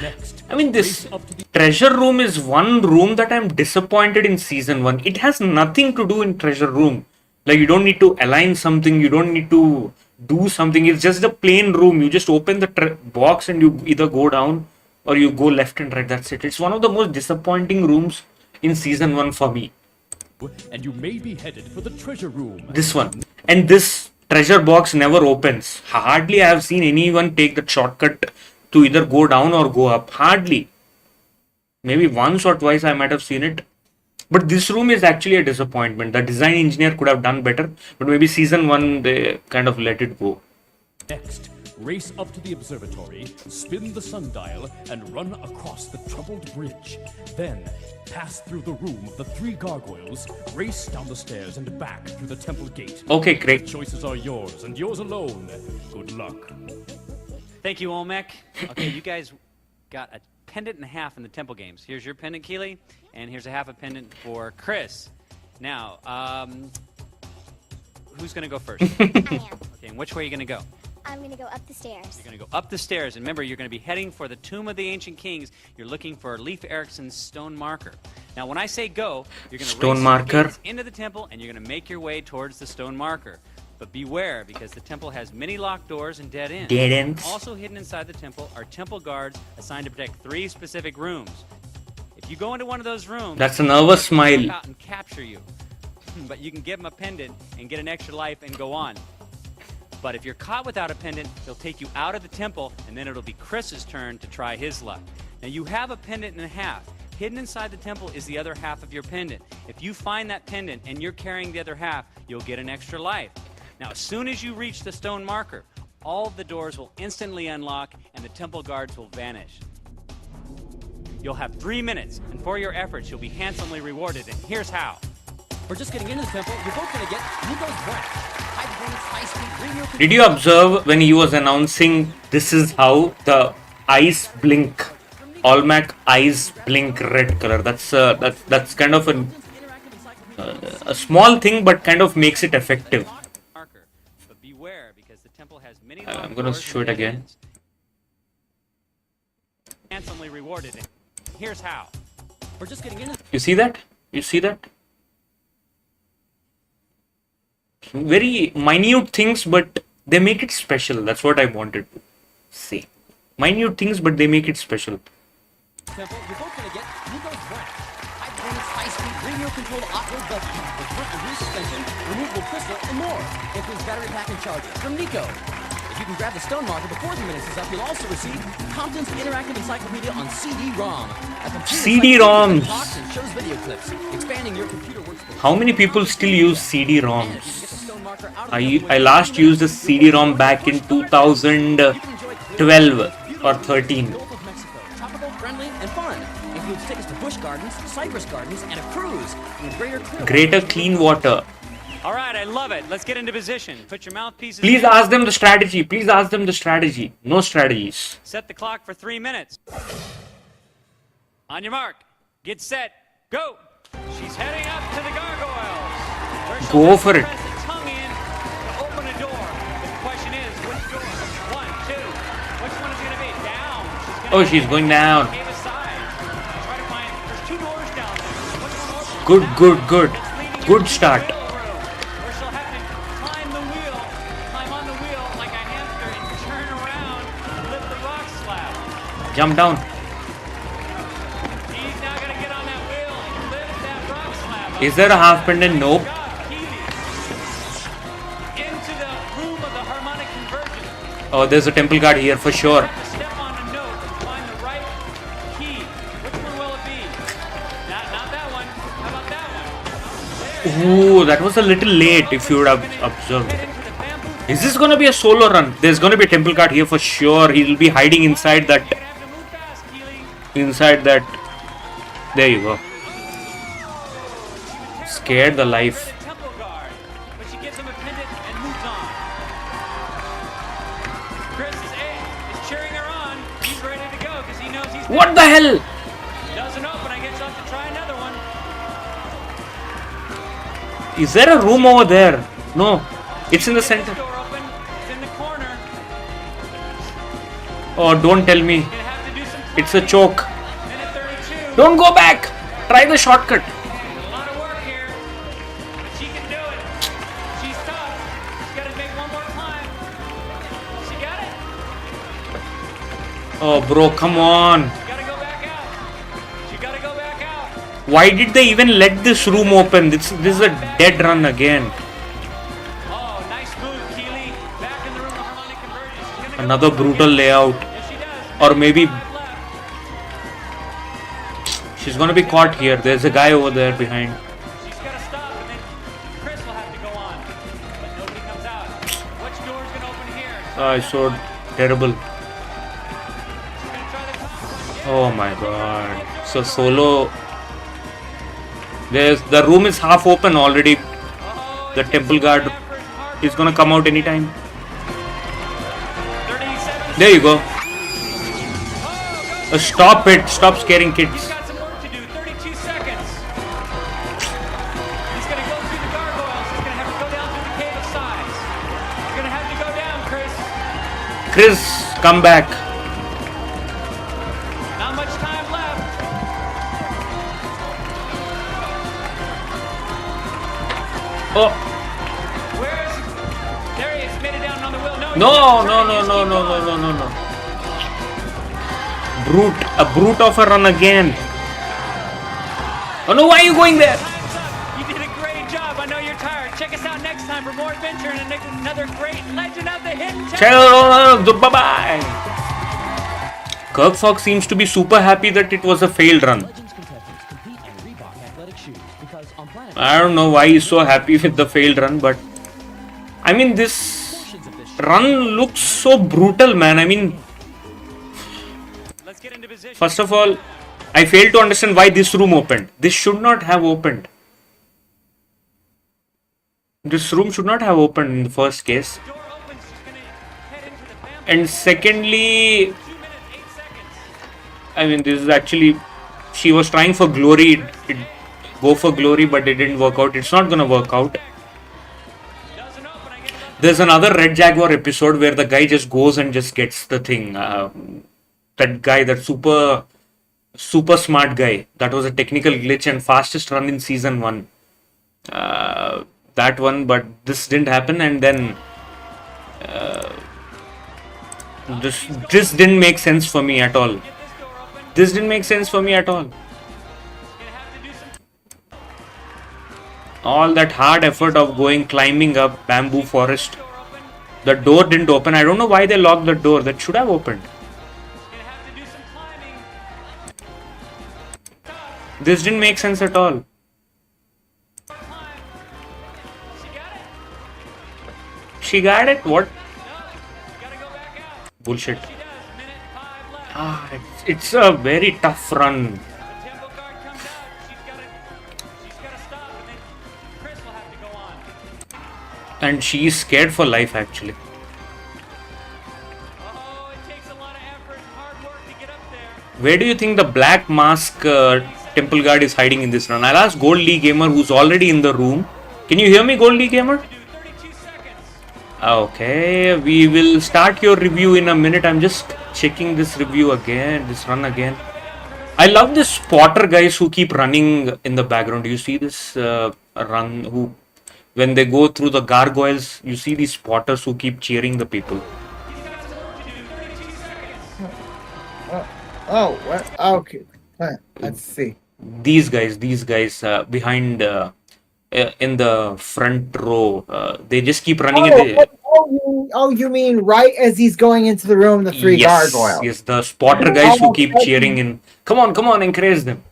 Next, I mean, this race up to the treasure room is one room that I'm disappointed in season 1. It has nothing to do in treasure room. Like, you don't need to align something, you don't need to do something. It's just a plain room. You just open the box and you either go down or you go left and right. That's it. It's one of the most disappointing rooms in season 1 for me. and you may be headed for the treasure room. This one. And this treasure box never opens. Hardly I have seen anyone take the shortcut to either go down or go up. Hardly. Maybe once or twice I might have seen it. But this room is actually a disappointment. The design engineer could have done better. But maybe season 1 they kind of let it go. Next, race up to the observatory, spin the sundial, and run across the troubled bridge. Then, pass through the room of the 3 gargoyles, race down the stairs and back through the temple gate. Okay, The great. choices are yours, and yours alone. Good luck. Thank you, Olmec. Okay, you guys got a pendant and a half in the temple games. Here's your pendant, Keely, and here's a half a pendant for Chris. Now, who's going to go first? I am. Okay, and which way are you going to go? I'm gonna go up the stairs. You're going to go up the stairs, and remember, you're going to be heading for the Tomb of the Ancient Kings. You're looking for Leif Erikson's stone marker. Now, when I say go, you're going to Stone race marker. the gates into the temple, and you're going to make your way towards the stone marker. But beware, because the temple has many locked doors and dead ends. Dead ends. Also hidden inside the temple are temple guards assigned to protect 3 specific rooms. If you go into one of those rooms, That's a nervous they'll come smile. out and capture you. But you can give them a pendant and get an extra life and go on. But if you're caught without a pendant, they'll take you out of the temple, and then it'll be Chris's turn to try his luck. Now, you have a pendant and a half. Hidden inside the temple is the other half of your pendant. If you find that pendant and you're carrying the other half, you'll get an extra life. Now, as soon as you reach the stone marker, all of the doors will instantly unlock, and the temple guards will vanish. You'll have 3 minutes, and for your efforts, you'll be handsomely rewarded, and here's how. For just getting into the temple, you're both going to get Nico's Branch. High performance, high speed, radio Did you observe when he was announcing this is how the eyes blink? Olmec eyes blink red color. That's kind of a small thing, but kind of makes it effective. Marker. But beware, because the temple has many I'm locked gonna doors show and it dead again. ends. Handsomely rewarded. And here's how. For just getting into You see that? You see that? Very minute things, but they make it special. That's what I wanted to say. Minute things, but they make it special. the temple, you're both going to get Nico's Branch. High performance, high speed, radio controlled off-road buggy with front and rear suspension, removable crystal, and more. Includes battery pack and charger from Nico. If you can grab the stone marker before 3 minutes is up, you'll also receive Compton's interactive encyclopedia on CD-ROM. A computer CD-ROMs. encyclopedia that talks and shows video clips, expanding your computer workspace. How many people still use And if you CD-ROMs? get the stone marker out of the temple I last used a CD-ROM back in 2012 or 13. Gulf of Mexico. Tropical, friendly, and fun. Includes tickets to Busch Gardens, Cypress Gardens, and a cruise in Greater Clearwater. Greater clean water. All right, I love it. Let's get into position. Put your mouthpieces Please in. ask them the strategy. Please ask them the strategy. No strategies. Set the clock for 3 minutes. On your mark. Get set. Go! She's heading up to the gargoyles. Where she'll Go have to for it. press the tongue in to open a door. But the question is, which door? One, two. Which one is it going to be? Down. Oh, she's going down. Cave aside. Try to find. There's two doors down there. Which one opens? Good, good, good. It's leading Good into the start. wheel room, where she'll have to climb the wheel, climb on the wheel like a hamster and turn around and lift the rock slab. Jump down. He's now going to get on that wheel and lift that rock slab up. Is there a half pendant? Nope. Good job, Keely. Into the room of the harmonic convergence. Oh, there's a temple guard here for sure. Have to step on a note to find the right key. Which one will it be? Not that one. How about that one? There. Ooh, that was a little late if you would have observed. Head into the bamboo. Is this gonna be a solo run? There's gonna be a temple guard here for sure. He'll be hiding inside that. You're gonna have to move fast, Keely. Inside that. There you go. Scared the life. The temple guard, but she gives him a pendant and moves on. Chris is cheering her on. He's ready to go because he knows he's What the hell? doesn't open. I guess I'll have to try another one. Is there a room over there? No. It's in the Get center. this door open. It's in the corner. Oh, don't tell me. Gonna have to do some It's a climbing. choke. Minute 32. Don't go back. Try the shortcut. A lot of work here, but she can do it. She's tough. She's got to make one more climb. She got it. Oh, bro, come on. She got to go back out. She got to go back out. Why did they even let this room open? This is a dead run again. Oh, nice move, Keely. Back in the room of harmonic convergence. She's gonna go Another back brutal again. layout. Yes, she does. Or maybe Five left. she's gonna be caught here. There's a guy over there behind. She's got to stop, and then Chris will have to go on. But nobody comes out. Which door's going to open here? Oh, it's so terrible. She's going to try the top one. Yeah. Oh my god. So solo. The room is half open already. Oh, The it temple takes a lot guard of effort and hard is gonna come out anytime. 37 There you go. Oh, go. Stop it. Stop scaring He's kids. got some work to do. 32 seconds. He's going to go through the gargoyles. He's going to have to go down through the cave of sighs. You're going to have to go down, Chris. Chris, come back. Not much time left. Oh, Where's... There he is. Made it down on the wheel. No, no. Brute. A brute of a run again. Oh no, why are you going there? Time's up. You did a great job. I know you're tired. Check us out next time for more adventure and another great Legend of the Hidden Temple. Bye bye. Kirk Fox seems to be super happy that it was a failed run. Legends contestants compete in Reebok athletic shoes because on planet I don't know why he's so happy with the failed run, but I mean, this portions of this run looks so brutal, man. I mean, Let's get into position. first of all, I fail to understand why this room opened. This should not have opened. This room should not have opened in the first case. Door opens. She's going to head into the bamboo. And secondly, 2 minutes, 8 seconds. I mean, this is actually, she was trying for glory. Go for glory, but it didn't work out. It's not gonna work out. Doesn't open. I guess that's There's another Red Jaguar episode where the guy just goes and just gets the thing. That guy, that super smart guy. That was a technical glitch and fastest run in season 1. That one, but this didn't happen, and then this didn't make sense for me at all. get this door open. This didn't make sense for me at all. Gonna have to do some. All that hard effort of climbing up bamboo forest. Door open. The door didn't open. I don't know why they locked the door. That should have opened. Gonna have to do some climbing. This didn't make sense at all. Climb. She got it. She got it? What? No. Gotta go back out. Bullshit. She does. Minute 5 left. It's a very tough run. The temple guard comes out. She's gotta stop, and then Chris will have to go on. And she's scared for life actually. Oh, it takes a lot of effort and hard work to get up there. Where do you think the black mask 30 seconds. temple guard is hiding in this run. I'll ask Gold Lee Gamer, who's already in the room. Can you hear me, Gold Lee Gamer? Okay, we will start your review in a minute. I'm just checking this review again, this run again. I love the spotter guys who keep running in the background. Do you see this run? Who, when they go through the gargoyles, you see these spotters who keep cheering the people. What? Okay. Let's see. These guys behind in the front row, they just keep running. You mean right as he's going into the room, the three gargoyles? Yes, the spotter guys who keep cheering in. Come on, encourage them.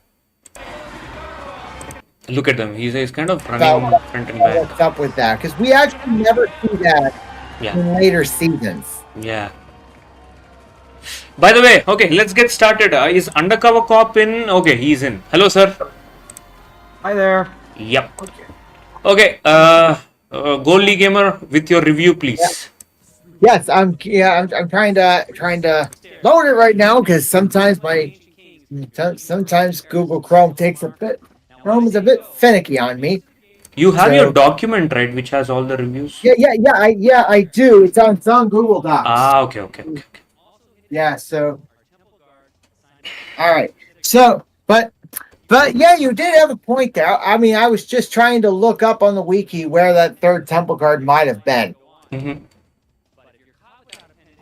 Look at them. He's kind of running front and back. What's up with that? Because we actually never see that in later seasons. Yeah. By the way, okay, let's get started. Is Undercover Cop in? Okay, he's in. Hello, sir. Hi there. Yep. Okay. Gold Lee Gamer, with your review, please. Yes, I'm trying to load it right now because sometimes Google Chrome takes a bit. Chrome is a bit finicky on me. You have your document, right, which has all the reviews? Yeah, I do. It's on Google Docs. Okay. Yeah, so all right. So, but yeah, you did have a point there. I mean, I was just trying to look up on the wiki where that third temple guard might have been. Mm-hmm.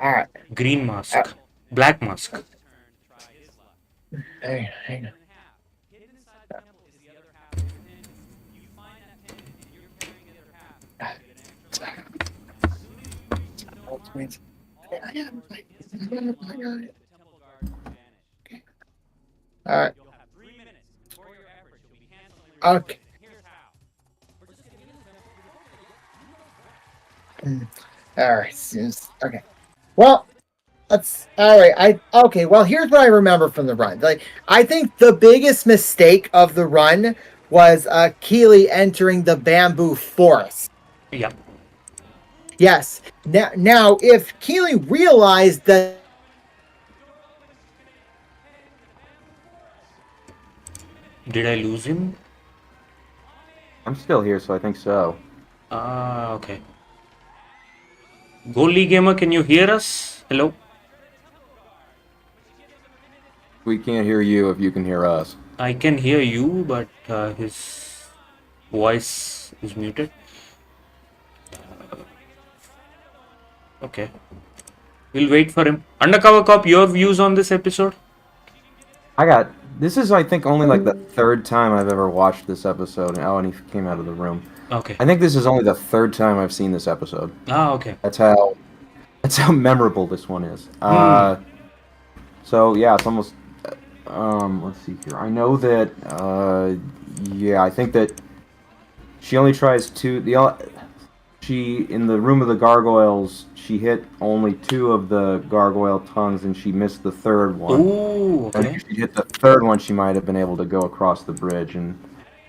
All right. Green mask. Black mask. Hang on. All right. Okay. All right. Okay. Well, that's all right. Well, here's what I remember from the run. Like, I think the biggest mistake of the run was Keeley entering the bamboo forest. Yep. Yes. Now, if Keeley realized that. Did I lose him? I'm still here, so I think so. Okay. Gold Lee Gamer, can you hear us? Hello? We can't hear you if you can hear us. I can hear you, but his voice is muted. Okay. We'll wait for him. Undercover Cop, your views on this episode? This is, I think, only like the third time I've ever watched this episode. And he came out of the room. Okay. I think this is only the third time I've seen this episode. Okay. That's how memorable this one is. So yeah, it's almost. Let's see here. I know that. I think that she only tries two. She in the room of the gargoyles. She hit only two of the gargoyle tongues, and she missed the third one. Ooh, okay. And if she hit the third one, she might have been able to go across the bridge. And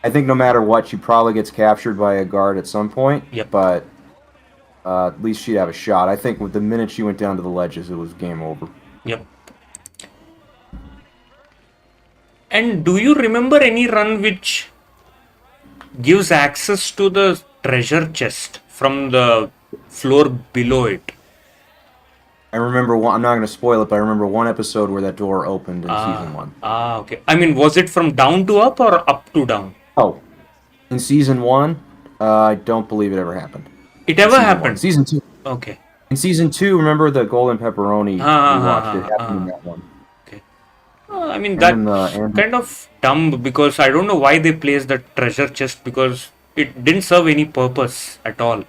I think no matter what, she probably gets captured by a guard at some point. Yep. But at least she'd have a shot. I think with the minute she went down to the ledges, it was game over. Yep. And do you remember any run which gives access to the treasure chest from the floor below it? I remember one. I'm not going to spoil it, but I remember one episode where that door opened in season 1. Okay. I mean, was it from down to up or up to down? Oh, in season 1, I don't believe it ever happened. It ever happened? Season 2. Okay. In season 2, remember the golden pepperoni? We watched it happen in that one. Okay. I mean, that kind of dumb because I don't know why they placed the treasure chest because it didn't serve any purpose at all.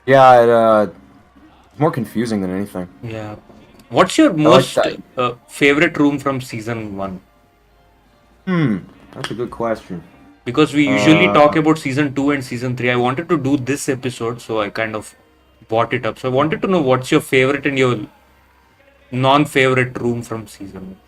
Yeah, it's more confusing than anything. Yeah. What's your most favorite room from season 1? That's a good question. Because we usually talk about season 2 and season 3. I wanted to do this episode, so I kind of brought it up. So I wanted to know what's your favorite and your non-favorite room from season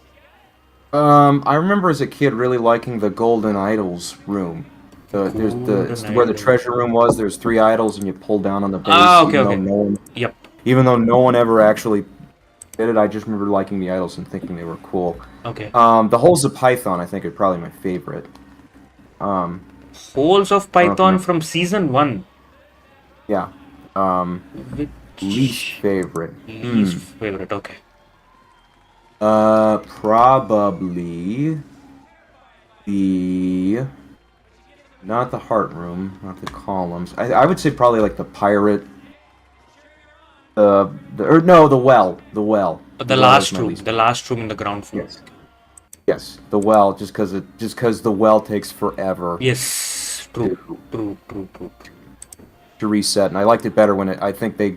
1. I remember as a kid really liking the Golden Idols room. It's where the treasure room was. There's 3 idols, and you pull down on the base. Okay. Even though no one ever actually did it. I just remember liking the idols and thinking they were cool. Okay. The Holes of Python, I think, are probably my favorite. Holes of Python from season 1. Yeah. Which Least favorite. least favorite? Okay. Probably the not the heart room, not the columns. I would say probably like the pirate. The well. The well. The last room. The last room in the ground floor. Yes. Yes, the well. Just because the well takes forever. Yes. True. To reset, and I liked it better when I think they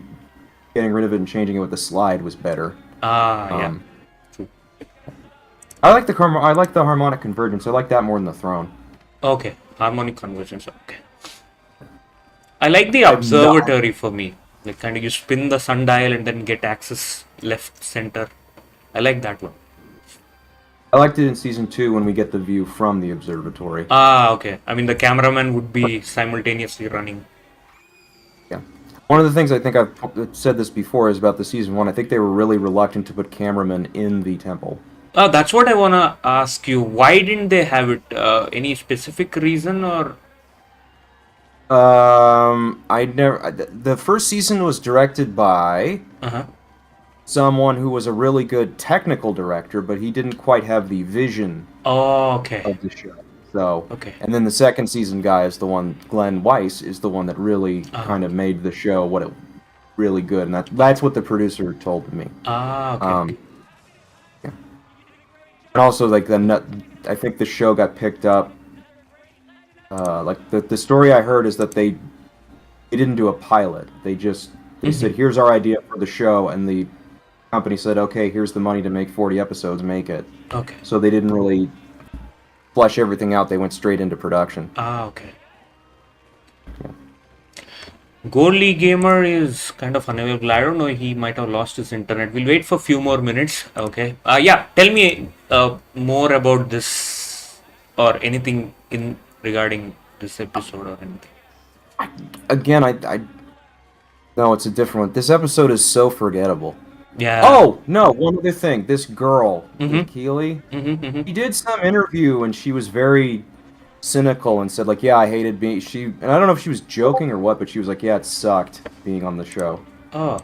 getting rid of it and changing it with the slide was better. Yeah. True. I like the harmonic convergence. I like that more than the throne. Okay. Harmonic convergence. Okay. I like the observatory for me. Like kind of you spin the sundial and then get access left, center. I like that one. I liked it in season 2 when we get the view from the observatory. Okay. I mean, the cameraman would be simultaneously running. Yeah. One of the things I think I've said this before is about the season 1. I think they were really reluctant to put cameramen in the temple. That's what I want to ask you. Why didn't they have it? Any specific reason or? The first season was directed by someone who was a really good technical director, but he didn't quite have the vision of the show. So, and then the second season guy is the one, Glenn Weiss, is the one that really kind of made the show what it really good, and that's what the producer told me. Yeah. And also, like I think the show got picked up. Like the story I heard is that they didn't do a pilot. They said, here's our idea for the show, and the company said, okay, here's the money to make 40 episodes, make it. Okay. So they didn't really flesh everything out. They went straight into production. Okay. Yeah. Goldly Gamer is kind of unavailable. I don't know, he might have lost his internet. We'll wait for a few more minutes. Okay. Yeah, tell me more about this or anything regarding this episode or anything. Again, no, it's a different one. This episode is so forgettable. Yeah. Oh, no, one other thing. This girl, Keely, she did some interview and she was very cynical and said, like, yeah, I hated being... And I don't know if she was joking or what, but she was like, yeah, it sucked being on the show. Oh.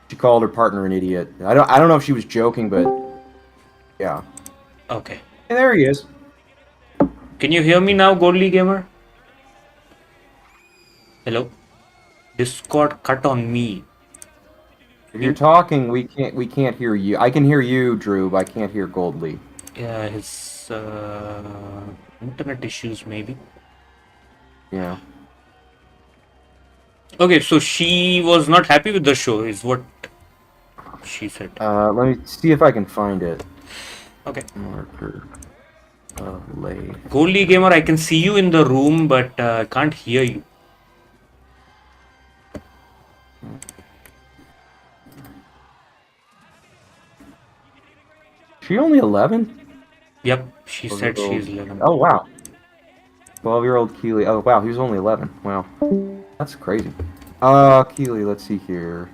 She called her partner an idiot. I don't know if she was joking, but... Yeah. Okay. And there he is. Can you hear me now, Goldly Gamer? Hello? Discord cut on me. If you're talking, we can't hear you. I can hear you, Drew, but I can't hear Goldly. Yeah, his internet issues maybe. Yeah. Okay, so she was not happy with the show, is what she said. Let me see if I can find it. Okay. Marker. Lay. Goldly Gamer, I can see you in the room, but I can't hear you. She only 11? Yep, she said she's 11. Oh, wow. 12-year-old Keely. Oh, wow, he was only 11. Wow. That's crazy. Keely, let's see here.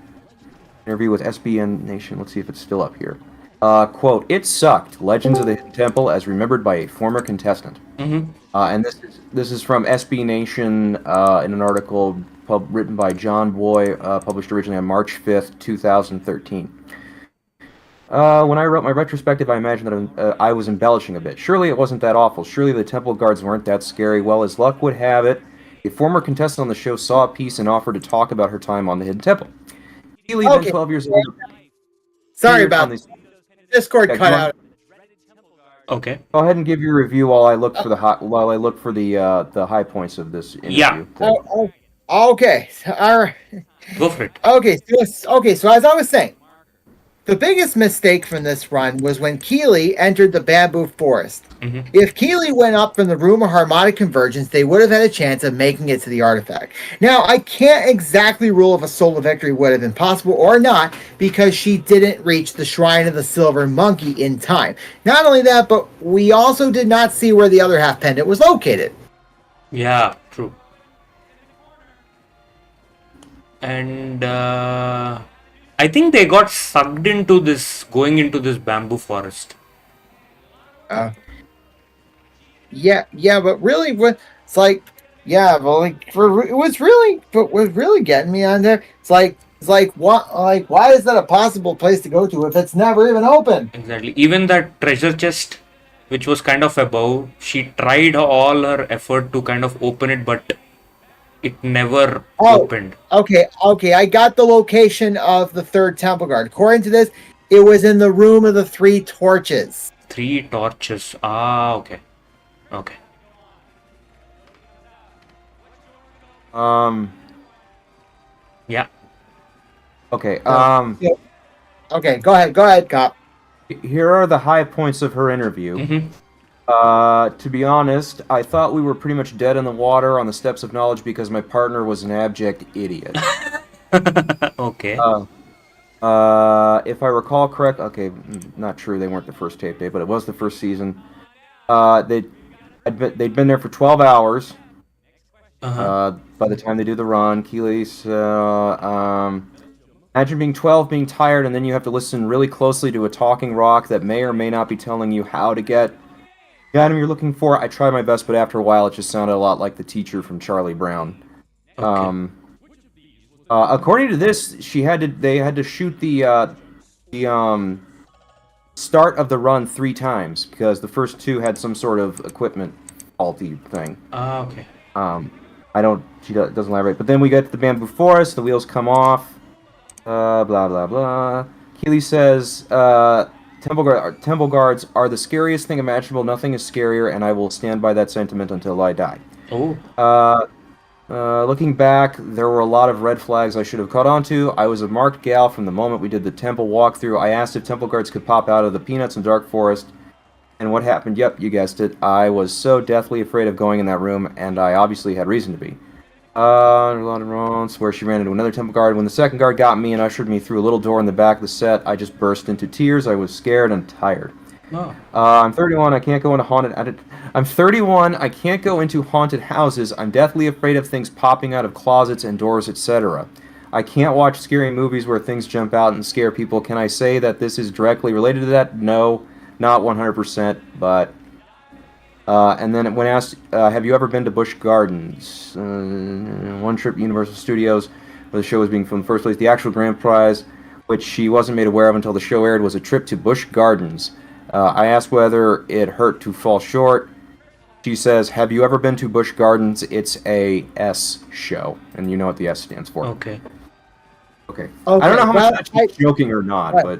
Interview with SBN Nation. Let's see if it's still up here. Quote, "It sucked. Legends of the Hidden Temple as remembered by a former contestant." And this is from SB Nation in an article written by John Boy, published originally on March 5th, 2013. When I wrote my retrospective, I imagined that I was embellishing a bit. Surely it wasn't that awful. Surely the temple guards weren't that scary. Well, as luck would have it, a former contestant on the show saw a piece and offered to talk about her time on the Hidden Temple. Keely, then 12 years old. Sorry about this. Discord cut out. Okay. Go ahead and give your review while I look for the high points of this interview. Yeah. Okay. All right. Go for it. Okay. So as I was saying, the biggest mistake from this run was when Keely entered the bamboo forest. If Keely went up from the room of harmonic convergence, they would have had a chance of making it to the artifact. Now, I can't exactly rule if a solo victory would have been possible or not, because she didn't reach the Shrine of the Silver Monkey in time. Not only that, but we also did not see where the other half pendant was located. Yeah, true. And I think they got sucked into this, going into this bamboo forest. Yeah, but really, it's like, yeah, but like what was really getting me on there. It's like what, like why is that a possible place to go to if it's never even open? Exactly. Even that treasure chest, which was kind of above, she tried all her effort to kind of open it, but it never opened. Okay. I got the location of the third temple guard. According to this, it was in the room of the 3 torches. 3 torches. Ah, okay. Okay. Yeah. Okay. Yeah. Okay, go ahead, cop. Here are the high points of her interview. To be honest, I thought we were pretty much dead in the water on the steps of knowledge because my partner was an abject idiot. Okay. If I recall correct, okay, not true. They weren't the first tape day, but it was the first season. They'd been there for 12 hours. By the time they do the run, Keely's imagine being 12, being tired, and then you have to listen really closely to a talking rock that may or may not be telling you how to get the item you're looking for. I tried my best, but after a while, it just sounded a lot like the teacher from Charlie Brown. Okay. According to this, they had to shoot the start of the run 3 times because the first 2 had some sort of equipment faulty thing. Ah, okay. She doesn't elaborate. But then we get to the bamboo forest, the wheels come off, blah, blah, blah. Keely says, temple guards are the scariest thing imaginable. Nothing is scarier, and I will stand by that sentiment until I die. Oh. Looking back, there were a lot of red flags I should have caught on to. I was a marked gal from the moment we did the temple walkthrough. I asked if temple guards could pop out of the peanuts and dark forest. And what happened? Yep, you guessed it. I was so deathly afraid of going in that room, and I obviously had reason to be. A lot of rounds where she ran into another temple guard. When the second guard got me and ushered me through a little door in the back of the set, I just burst into tears. I was scared and tired. Oh. I'm 31. I can't go into I'm 31. I can't go into haunted houses. I'm deathly afraid of things popping out of closets and doors, etc. I can't watch scary movies where things jump out and scare people. Can I say that this is directly related to that? No, not 100%. But and then when asked, have you ever been to Busch Gardens? One trip Universal Studios, where the show was being filmed in the first place. The actual grand prize, which she wasn't made aware of until the show aired, was a trip to Busch Gardens. I asked whether it hurt to fall short. She says, have you ever been to Busch Gardens? It's a S show. And you know what the S stands for. Okay. I don't know how much she's joking or not, but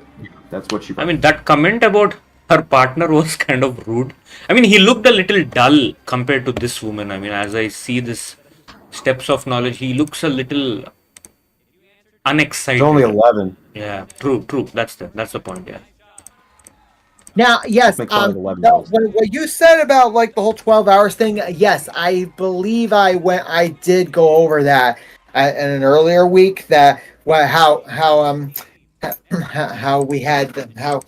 that's what she... I mean, that comment about her partner was kind of rude. I mean, he looked a little dull compared to this woman. I mean, as I see this steps of knowledge, he looks a little unexcited. He's only 11. Yeah, true. That's the point, yeah. Now, yes, what you said about like the whole 12 hours thing, yes, I believe I did go over that in an earlier week, that how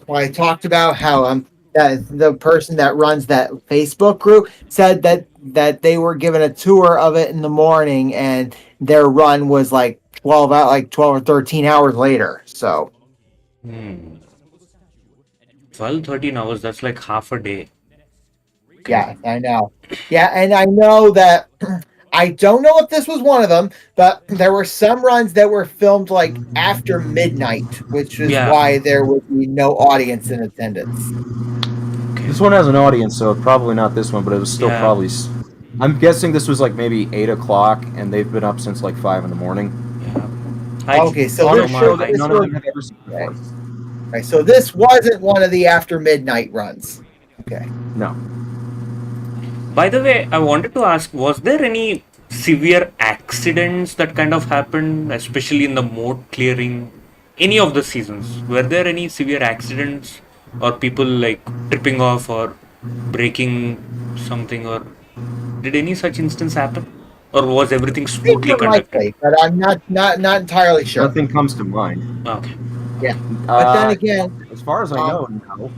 I talked about how that the person that runs that Facebook group said that they were given a tour of it in the morning and their run was like 12 or 13 hours later. So 12, 13 hours, that's like half a day. Yeah, I know. Yeah, and I know that I don't know if this was one of them, but there were some runs that were filmed like after midnight, which is why there would be no audience in attendance. Okay. This one has an audience, so probably not this one, but it was still probably... I'm guessing this was like maybe 8 o'clock, and they've been up since like 5 in the morning. Yeah. Okay, so this show that none of them have ever seen before. Right, so this wasn't one of the after midnight runs. Okay. No. By the way, I wanted to ask, was there any severe accidents that kind of happened, especially in the moat clearing, any of the seasons? Were there any severe accidents or people like tripping off or breaking something, or did any such instance happen? Or was everything smoothly conducted? But I'm not entirely sure. Nothing comes to mind. Okay. Yeah. But then again, as far as I know, no.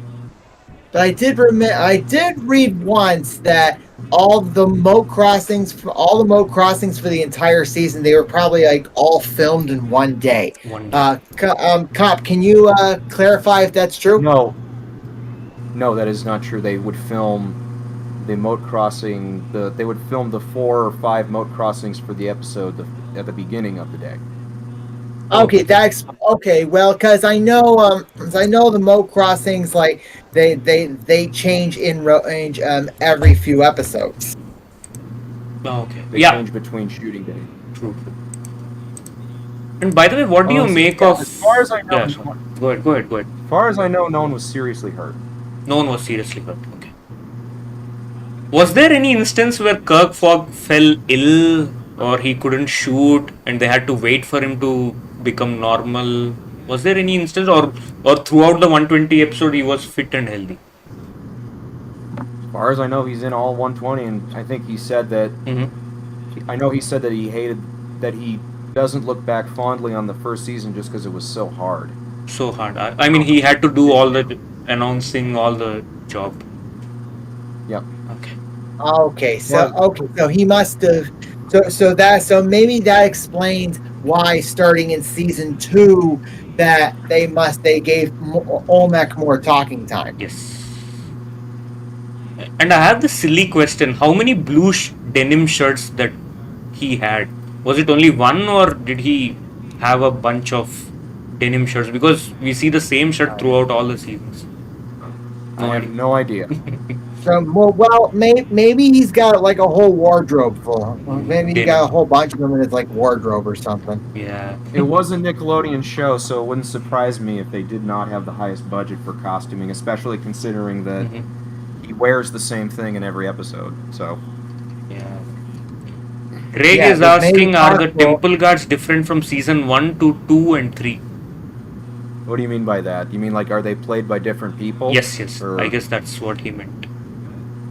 But I did read once that all the moat crossings for the entire season, they were probably like all filmed in one day. One day. Cop, can you clarify if that's true? No, that is not true. They would film the moat crossing. They would film the 4 or 5 moat crossings for the episode at the beginning of the day. Okay, that's okay. Well, because I know the moat crossings, like they change in range every few episodes. Oh, okay. They Yeah. change between shooting days. True. And by the way, what do you make of? As far as I know, Yeah, sure. Go ahead. as far as I know, no one was seriously hurt. No one was seriously hurt. Okay. Was there any instance where Kirk Fogg fell ill or he couldn't shoot and they had to wait for him to become normal? Was there any instance or throughout the 120 episode he was fit and healthy? As far as I know, he's in all 120, and I think he said that. Mm-hmm. I know he said that he doesn't look back fondly on the first season just because it was so hard. So hard. I mean, he had to do all the announcing, all the job. Yep. Okay. So he must have. So maybe that explains why starting in season 2 that they gave Olmec more talking time. Yes. And I have the silly question: how many blue denim shirts that he had? Was it only one, or did he have a bunch of denim shirts? Because we see the same shirt throughout all the seasons. I have no idea. Maybe he's got like a whole wardrobe full. Maybe he got a whole bunch of them in his like wardrobe or something. Yeah. It was a Nickelodeon show, so it wouldn't surprise me if they did not have the highest budget for costuming, especially considering that he wears the same thing in every episode. So. Yeah. Greg Yeah, is but asking, maybe are the possible- temple guards different from season 1 to 2 and 3? What do you mean by that? You mean like are they played by different people? Yes. Or- I guess that's what he meant.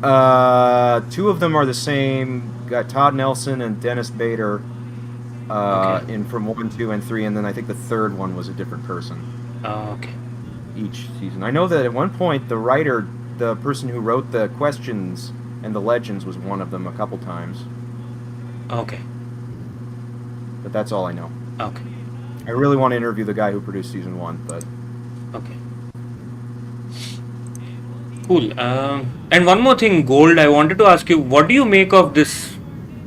2 of them are the same. Got Todd Nelson and Dennis Bader in from 1, 2, and 3, and then I think the third one was a different person Okay. each season. I know that at one point the writer, the person who wrote the questions and the legends, was one of them a couple times. Okay. But that's all I know. Okay. I really want to interview the guy who produced season 1, but Okay. Cool. And one more thing, Gold, I wanted to ask you, what do you make of this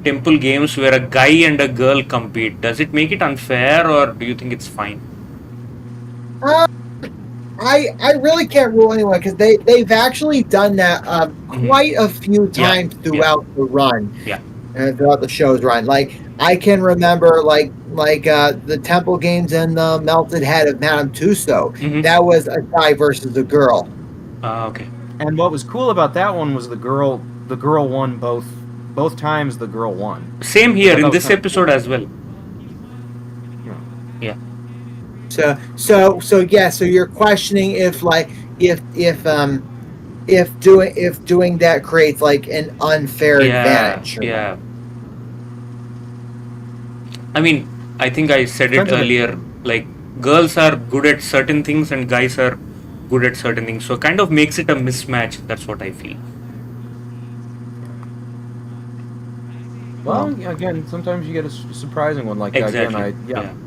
temple games where a guy and a girl compete? Does it make it unfair, or do you think it's fine? I really can't rule anyone because they've actually done that quite a few times throughout the run. Yeah. Throughout the show's run. Like I can remember like the temple games and the melted head of Madame Tussauds. Mhm. That was a guy versus a girl. Okay. and what was cool about that one was the girl won both times. The girl won. Same here That in was this kinda episode as well. Yeah. Yeah. So yeah, so you're questioning if doing that creates like an unfair advantage. Yeah. I mean, I think I said it Depends on the- earlier. Like, girls are good at certain things and guys are good at certain things. So, it kind of makes it a mismatch. That's what I feel. Well, again, sometimes you get a surprising one. Like Exactly. again,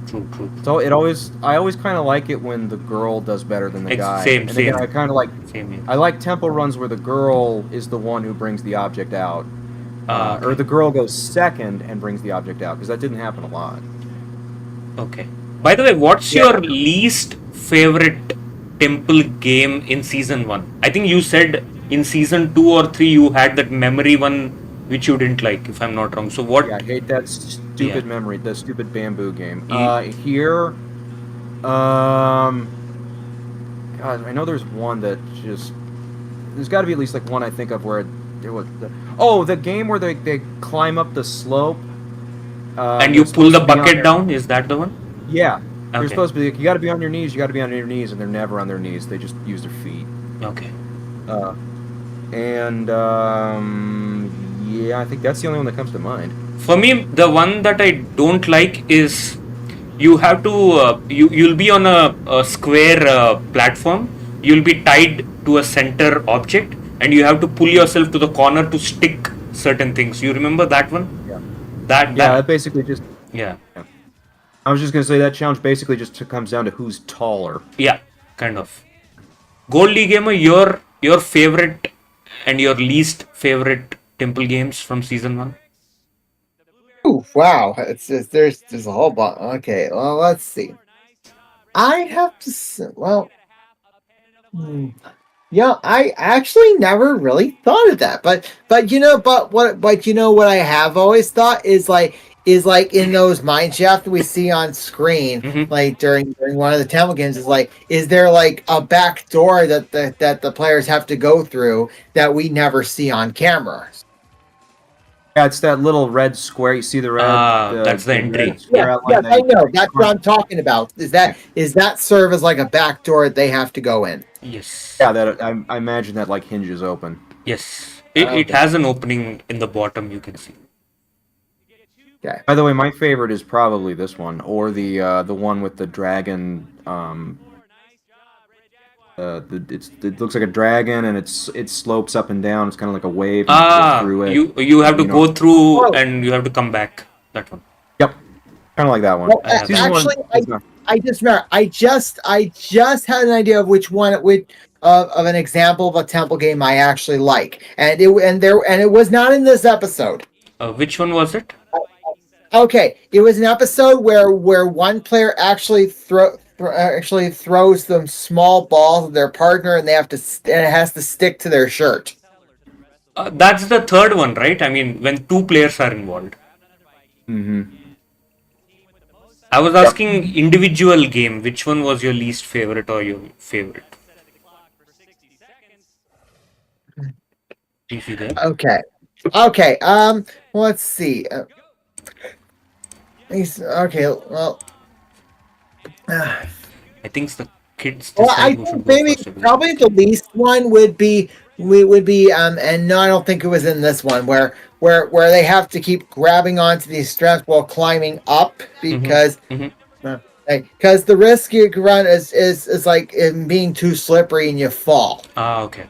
True. So I always kind of like it when the girl does better than the guy. Same, and same. again, I kind of like Same here. I like temple runs where the girl is the one who brings the object out, Okay. or the girl goes second and brings the object out, because that didn't happen a lot. Okay. By the way, what's your least favorite temple game in season 1? I think you said in season 2 or 3 you had that memory one which you didn't like, if I'm not wrong. So what? Yeah, I hate that stupid Yeah. memory, the stupid bamboo game. Ye- Here, God, I know there's one that just. There's got to be at least like one I think of where there was. The game where they climb up the slope. And you they're pull the supposed to be on bucket their- down? Is that the one? Yeah. They're Okay. supposed to be. You got to be on your knees. You got to be on your knees, and they're never on their knees. They just use their feet. Okay. Yeah, I think that's the only one that comes to mind. For me, the one that I don't like is you have to you'll be on a square platform. You'll be tied to a center object, and you have to pull yourself to the corner to stick certain things. You remember that one? Yeah. That That basically just. yeah. I was just gonna say that challenge basically just comes down to who's taller. Yeah, kind of. Goldie Gamer, your favorite and your least favorite temple games from season 1? Ooh, wow. It's just, there's a whole bunch. Okay, well, let's see. I have to say, well, yeah, I actually never really thought of that. But what I have always thought is like in those mine shafts that we see on screen, like during one of the temple games, is there like a back door that the players have to go through that we never see on camera? Yeah, it's that little red square. You see the red? That's the entry. red square Yeah, outline yes, I know. That's what I'm talking about. Is that serve as like a back door that they have to go in? Yes. Yeah, that I imagine that like hinges open. Yes. It has an opening in the bottom, you can see. Okay. By the way, my favorite is probably this one, or the one with the dragon. It looks like a dragon, and it slopes up and down. It's kind of like a wave. And you go through it. You have to go through Oh. and you have to come back. That one. Yep, kind of like that one. Well, Season one, actually, it's not- I just remember. I just had an idea of which one of an example of a temple game I actually like, and it was not in this episode. Which one was it? Okay, it was an episode where one player actually throws them small balls at their partner, and and it has to stick to their shirt. That's the third one, right? I mean, when 2 players are involved. I was asking individual game. Which one was your least favorite or your favorite? Do you see that? Okay. Let's see. Okay. Well. I think it's the kids Well, decide I who should think go maybe first. probably the least one would be and no, I don't think it was in this one where they have to keep grabbing onto these straps while climbing up because the risk you can run is like in being too slippery and you fall. Ah, okay.